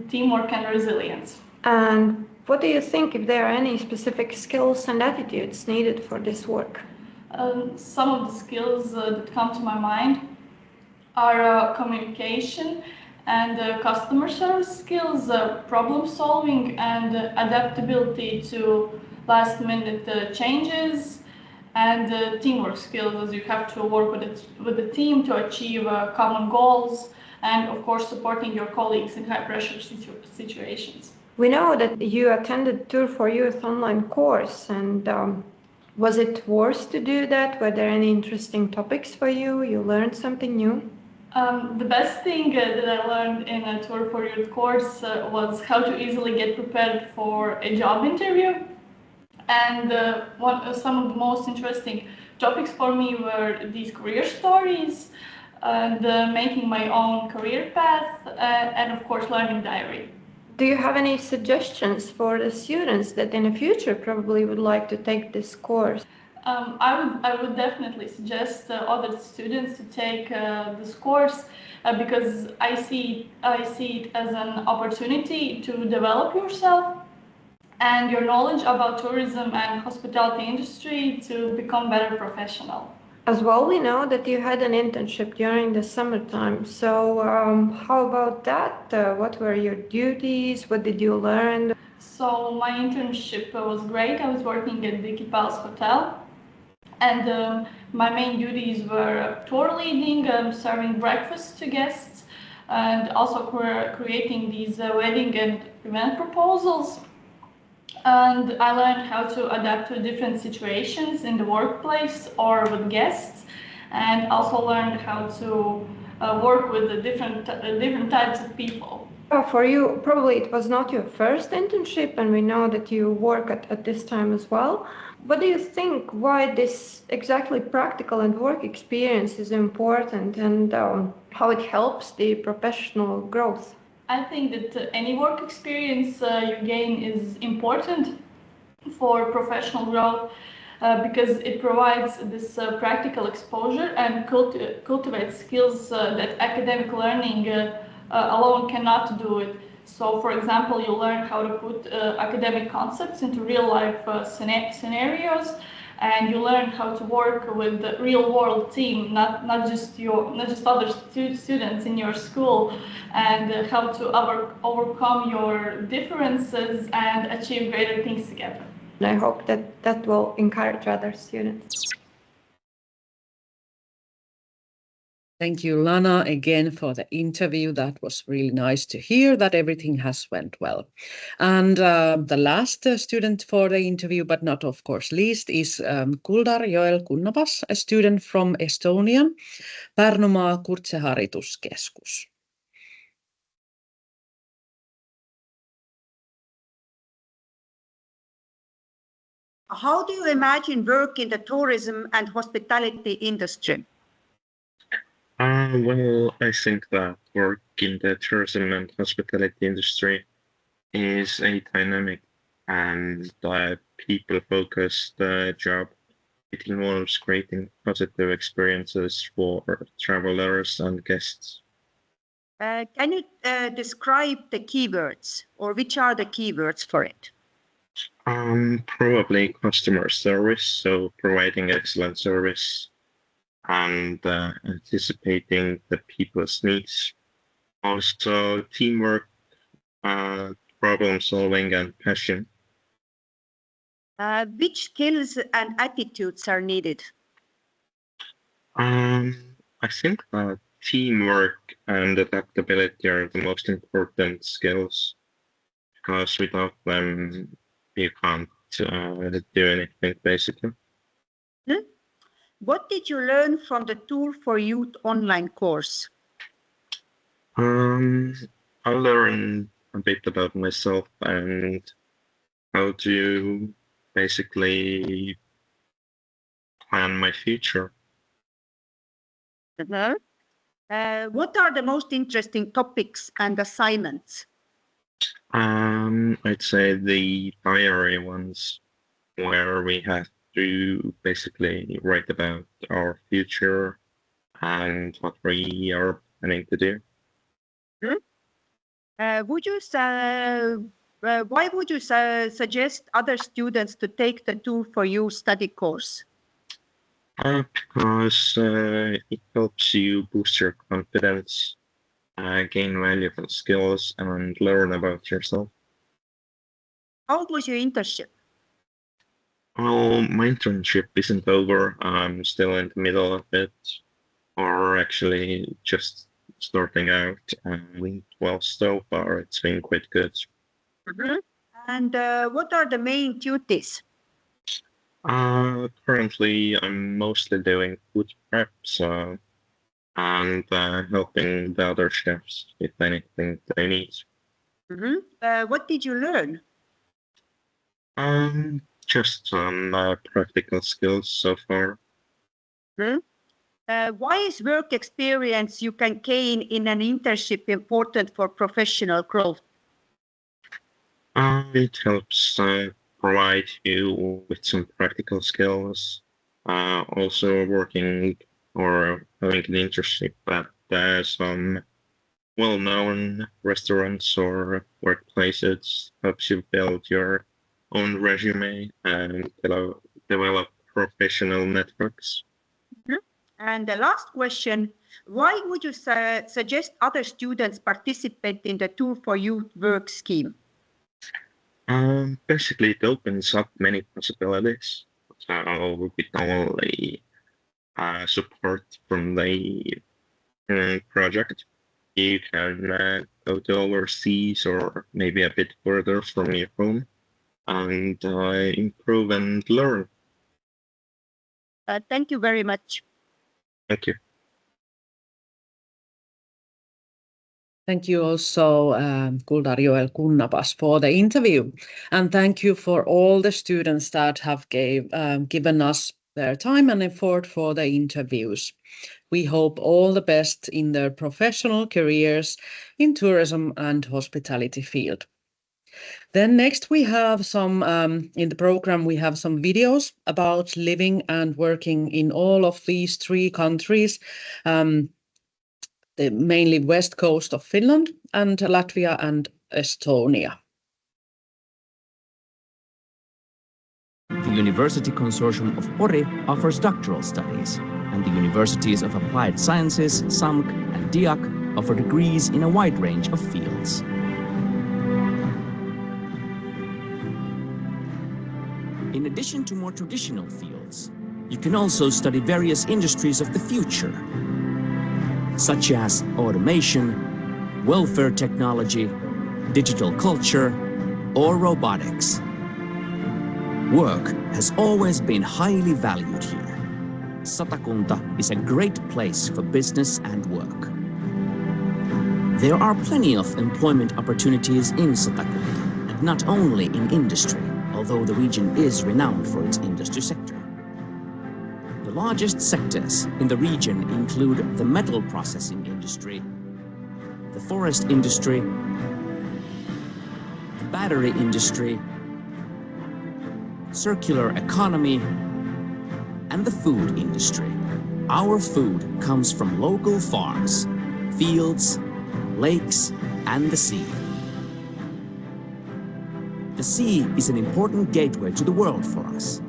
S15: teamwork, and resilience.
S14: And what do you think, if there are any specific skills and attitudes needed for this work?
S15: Some of the skills that come to my mind are communication and customer service skills, problem solving, and adaptability to last minute changes, and teamwork skills, as you have to work with the team to achieve common goals, and of course supporting your colleagues in high pressure situations.
S14: We know that you attended Tour for Youth online course, and was it worth to do that? Were there any interesting topics for you? You learned something new?
S15: The best thing that I learned in a Tour for Youth course was how to easily get prepared for a job interview. And some of the most interesting topics for me were these career stories and making my own career path and of course learning diary.
S14: Do you have any suggestions for the students that in the future probably would like to take this course?
S15: I would definitely suggest other students to take this course because I see it as an opportunity to develop yourself and your knowledge about tourism and hospitality industry to become better professional.
S14: As well, we know that you had an internship during the summertime. So how about that? What were your duties? What did you learn?
S15: So my internship was great. I was working at Vicky Palace Hotel. And my main duties were tour leading, serving breakfast to guests, and also creating these wedding and event proposals. And I learned how to adapt to different situations in the workplace or with guests, and also learned how to work with the different types of people.
S14: For you, probably it was not your first internship, and we know that you work at this time as well. What do you think, why this exactly practical and work experience is important, and how it helps the professional growth?
S15: I think that any work experience you gain is important for professional growth because it provides this practical exposure and cultivates skills that academic learning alone cannot do it. So, for example, you learn how to put academic concepts into real-life scenarios, and you learn how to work with the real-world team, not just other students in your school, and how to overcome your differences and achieve greater things together.
S14: And I hope that will encourage other students.
S1: Thank you, Lana, again for the interview. That was really nice to hear that everything has went well. And the last student for the interview, but not of course least, is Kuldar Joel Kunnapas, a student from Estonia, Pärnumaa Kutseharistuskeskus.
S16: How do you imagine work in the tourism and hospitality industry?
S17: Well, I think that work in the tourism and hospitality industry is a dynamic and people-focused job. It involves creating positive experiences for travelers and guests.
S16: Can you describe the keywords, or which are the keywords for it?
S17: Probably customer service, so providing excellent service and anticipating the people's needs. Also teamwork, problem solving and passion.
S16: Which skills and attitudes are needed?
S17: I think that teamwork and adaptability are the most important skills, because without them you can't do anything basically.
S16: What did you learn from the Tour for Youth online course?
S17: I learned a bit about myself and how to basically plan my future.
S16: What are the most interesting topics and assignments?
S17: I'd say the diary ones, where we have to basically write about our future and what we are planning to do.
S16: Why would you suggest other students to take the Tour for You study course?
S17: Because it helps you boost your confidence, gain valuable skills, and learn about yourself.
S16: How was your internship?
S17: Well, my internship isn't over. I'm still in the middle of it, or actually just starting out. Well, so far it's been quite good.
S16: And what are the main duties?
S17: Currently, I'm mostly doing food prep, and helping the other chefs with anything they need.
S16: What did you learn?
S17: Just some practical skills so far.
S16: Why is work experience you can gain in an internship important for professional growth?
S17: It helps provide you with some practical skills. Also working or having an internship at some well-known restaurants or workplaces helps you build your own resume and develop professional networks.
S16: And the last question, why would you suggest other students participate in the Tour for Youth work scheme?
S17: Basically, it opens up many possibilities. So with all the support from the project, you can go to overseas or maybe a bit further from your home and improve and learn.
S16: Thank you very much.
S17: Thank you.
S1: Thank you also, Kuldar Joel Kunnapas, for the interview. And thank you for all the students that have given us their time and effort for the interviews. We hope all the best in their professional careers in tourism and hospitality field. Then next we have some, in the program, we have some videos about living and working in all of these 3 countries. The mainly west coast of Finland and Latvia and Estonia.
S18: The University Consortium of Pori offers doctoral studies, and the Universities of Applied Sciences, SAMK and DIAK offer degrees in a wide range of fields. In addition to more traditional fields, you can also study various industries of the future. such as automation, welfare technology, digital culture, or robotics. Work has always been highly valued here. Satakunta is a great place for business and work. There are plenty of employment opportunities in Satakunta, and not only in industry, although the region is renowned for its industry sector. The largest sectors in the region include the metal processing industry, the forest industry, the battery industry, circular economy, and the food industry. Our food comes from local farms, fields, lakes, and the sea. The sea is an important gateway to the world for us,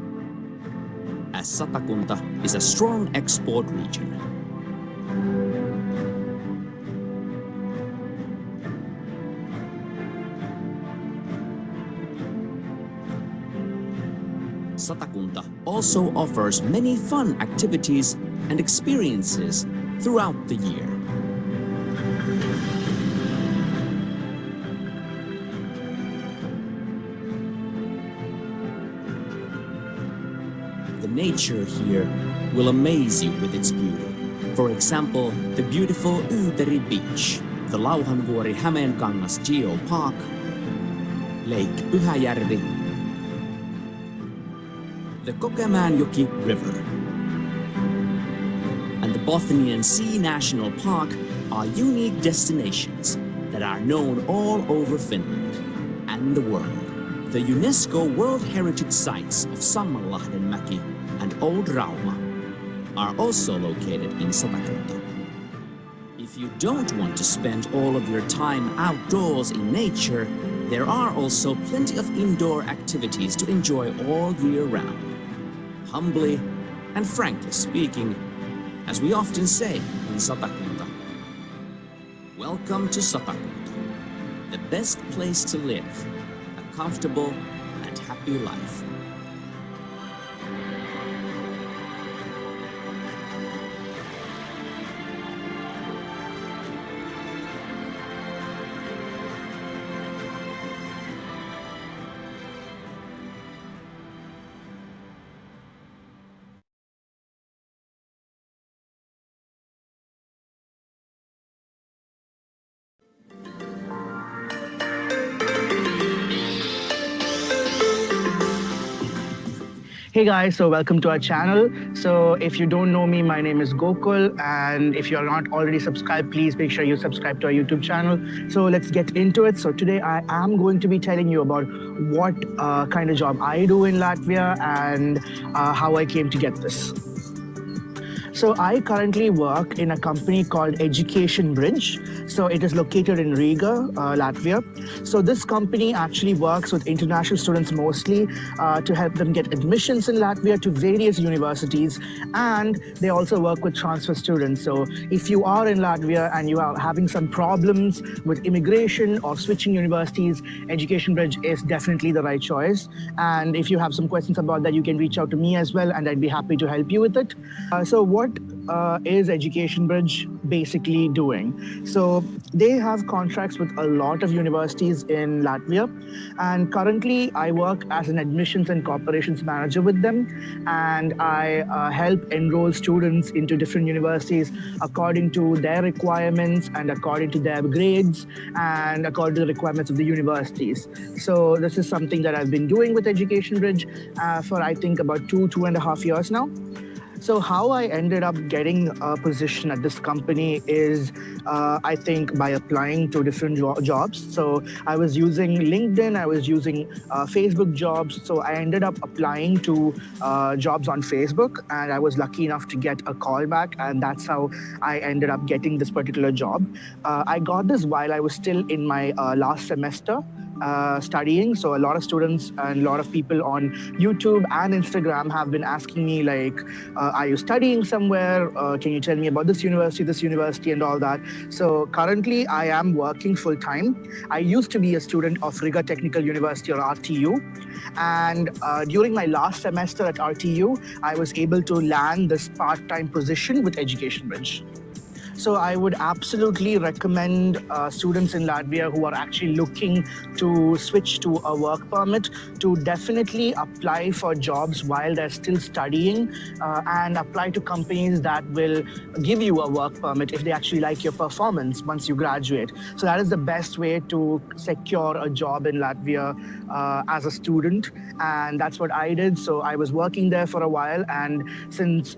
S18: as Satakunta is a strong export region. Satakunta also offers many fun activities and experiences throughout the year. The nature here will amaze you with its beauty. For example, the beautiful Yyteri Beach, the Lauhanvuori Hämeenkangas Geo Park, Lake Pyhäjärvi, the Kokemäenjoki River, and the Bothnian Sea National Park are unique destinations that are known all over Finland and the world. The UNESCO World Heritage Sites of Sammanlahdenmäki and Old Rauma are also located in Satakunta. If you don't want to spend all of your time outdoors in nature, there are also plenty of indoor activities to enjoy all year round. Humbly and frankly speaking, as we often say in Satakunta, welcome to Satakunta, the best place to live a comfortable and happy life.
S19: Hey guys, so welcome to our channel. So if you don't know me, my name is Gokul, and if you're not already subscribed, please make sure you subscribe to our YouTube channel. So let's get into it. So today I am going to be telling you about what kind of job I do in Latvia and how I came to get this. So I currently work in a company called Education Bridge. So it is located in Riga, Latvia. So this company actually works with international students mostly to help them get admissions in Latvia to various universities. And they also work with transfer students. So if you are in Latvia and you are having some problems with immigration or switching universities, Education Bridge is definitely the right choice. And if you have some questions about that, you can reach out to me as well, and I'd be happy to help you with it. So what is Education Bridge basically doing? So they have contracts with a lot of universities in Latvia, and currently I work as an admissions and corporations manager with them, and I help enroll students into different universities according to their requirements and according to their grades and according to the requirements of the universities. So this is something that I've been doing with Education Bridge for I think about 2.5 years now. So how I ended up getting a position at this company is, I think, by applying to different jobs. So I was using LinkedIn, I was using Facebook jobs. So I ended up applying to jobs on Facebook, and I was lucky enough to get a call back, and that's how I ended up getting this particular job. I got this while I was still in my last semester studying. So a lot of students and a lot of people on YouTube and Instagram have been asking me like, are you studying somewhere? Can you tell me about this university and all that? So currently I am working full time. I used to be a student of Riga Technical University, or RTU. And during my last semester at RTU, I was able to land this part-time position with Education Bridge. So I would absolutely recommend students in Latvia who are actually looking to switch to a work permit to definitely apply for jobs while they're still studying and apply to companies that will give you a work permit if they actually like your performance once you graduate. So that is the best way to secure a job in Latvia as a student, and that's what I did. So I was working there for a while, and since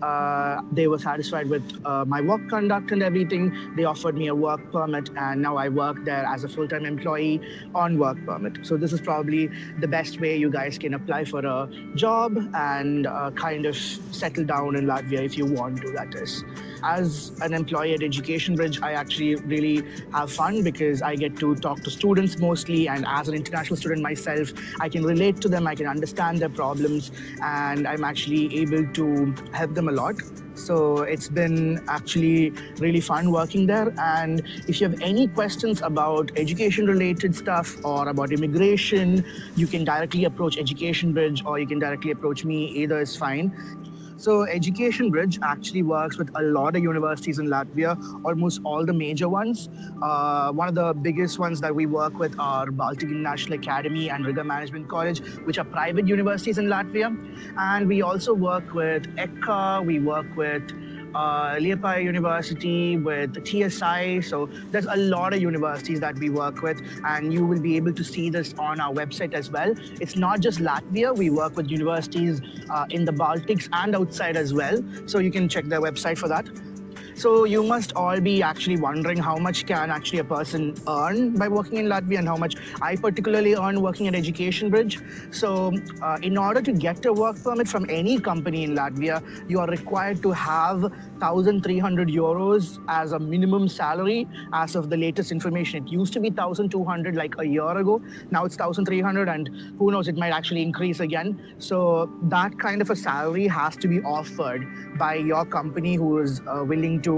S19: they were satisfied with my work conduct and everything, they offered me a work permit, and now I work there as a full-time employee on work permit. So this is probably the best way you guys can apply for a job and kind of settle down in Latvia if you want to, that is. As an employee at Education Bridge, I actually really have fun because I get to talk to students mostly, and as an international student myself, I can relate to them, I can understand their problems, and I'm actually able to help them a lot. So it's been actually really fun working there. And if you have any questions about education-related stuff or about immigration, you can directly approach Education Bridge or you can directly approach me. Either is fine. So Education Bridge actually works with a lot of universities in Latvia, almost all the major ones. One of the biggest ones that we work with are Baltic International Academy and Riga Management College, which are private universities in Latvia. And we also work with ECA, we work with Liepāja University, with TSI. So there's a lot of universities that we work with, and you will be able to see this on our website as well. It's not just Latvia, we work with universities in the Baltics and outside as well. So you can check their website for that. So you must all be actually wondering how much can actually a person earn by working in Latvia and how much I particularly earn working at Education Bridge. So in order to get a work permit from any company in Latvia, you are required to have 1,300 euros as a minimum salary as of the latest information. It used to be 1,200 like a year ago. Now it's 1,300, and who knows, it might actually increase again. So that kind of a salary has to be offered by your company who is willing to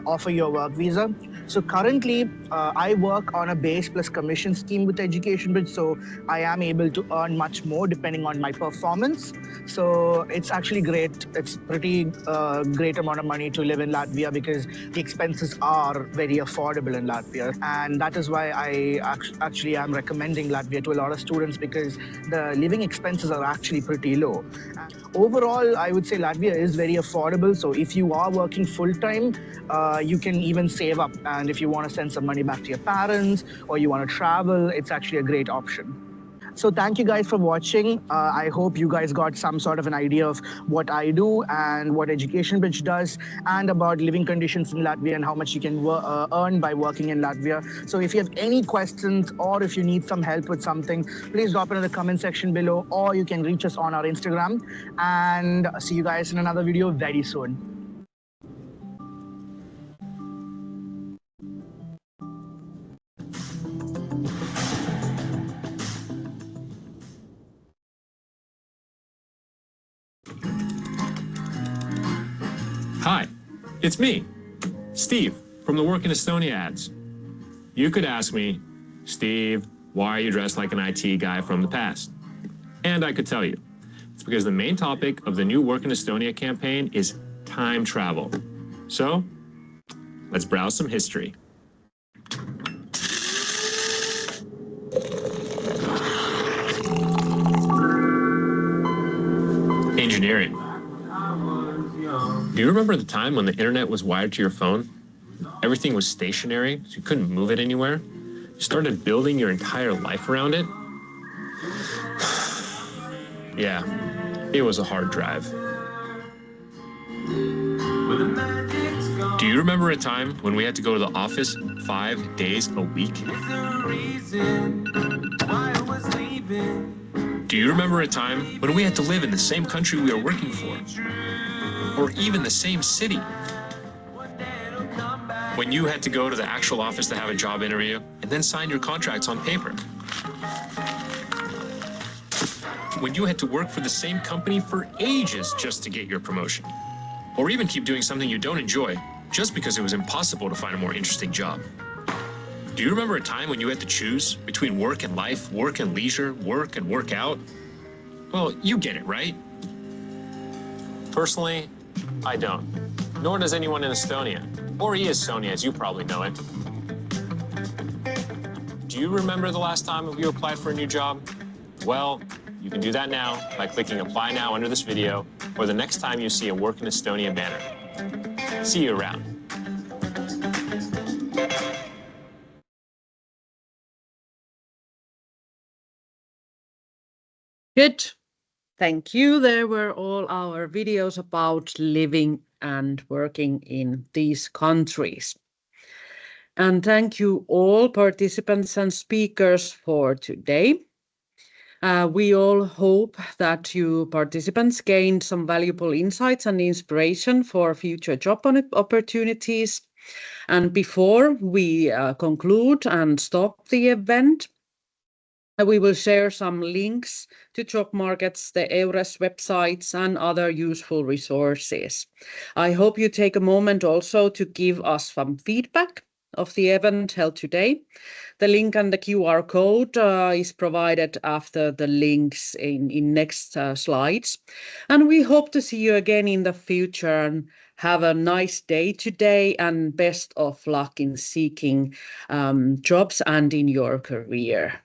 S19: offer your work visa. So currently, I work on a base plus commission scheme with Education Bridge, so I am able to earn much more depending on my performance. So it's actually great. It's pretty great amount of money to live in Latvia because the expenses are very affordable in Latvia. And that is why I actually am recommending Latvia to a lot of students, because the living expenses are actually pretty low. Overall, I would say Latvia is very affordable. So if you are working full-time, you can even save up. And if you want to send some money back to your parents or you want to travel, it's actually a great option. So thank you guys for watching. I hope you guys got some sort of an idea of what I do and what Education Bridge does, and about living conditions in Latvia and how much you can earn by working in Latvia. So if you have any questions or if you need some help with something, please drop it in the comment section below, or you can reach us on our Instagram. And see you guys in another video very soon.
S20: Hi, it's me, Steve, from the Work in Estonia ads. You could ask me, Steve, why are you dressed like an IT guy from the past? And I could tell you, it's because the main topic of the new Work in Estonia campaign is time travel. So, let's browse some history. Engineering. Do you remember the time when the internet was wired to your phone? Everything was stationary, so you couldn't move it anywhere. You started building your entire life around it. Yeah, it was a hard drive. Do you remember a time when we had to go to the office 5 days a week? Do you remember a time when we had to live in the same country we were working for? Or even the same city? When you had to go to the actual office to have a job interview and then sign your contracts on paper? When you had to work for the same company for ages just to get your promotion? Or even keep doing something you don't enjoy just because it was impossible to find a more interesting job? Do you remember a time when you had to choose between work and life, work and leisure, work and work out? Well, you get it, right? Personally, I don't. Nor does anyone in Estonia. or e-Estonia as you probably know it. Do you remember the last time you applied for a new job? Well, you can do that now by clicking Apply Now under this video or the next time you see a Work in Estonia banner. See you around.
S1: Good. Thank you. There were all our videos about living and working in these countries. And thank you all participants and speakers for today. We all hope that you participants gained some valuable insights and inspiration for future job opportunities. And before we conclude and stop the event, we will share some links to job markets, the EURES websites, and other useful resources. I hope you take a moment also to give us some feedback of the event held today. The link and the QR code is provided after the links in next slides. And we hope to see you again in the future. And have a nice day today and best of luck in seeking jobs and in your career.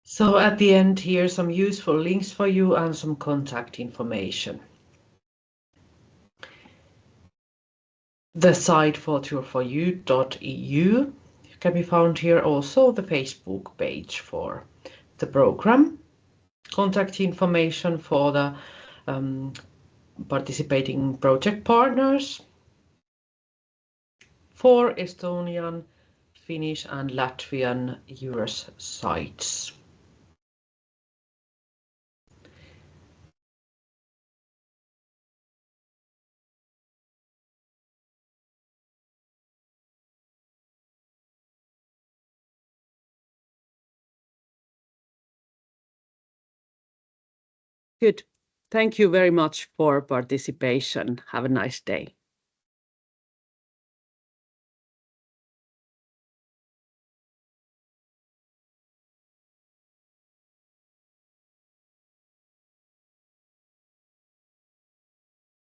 S1: So at the end here, some useful links for you and some contact information. The site for tour4you.eu can be found here, also the Facebook page for the program. Contact information for the participating project partners for Estonian, Finnish and Latvian EURES sites. Good. Thank you very much for participation. Have a nice day.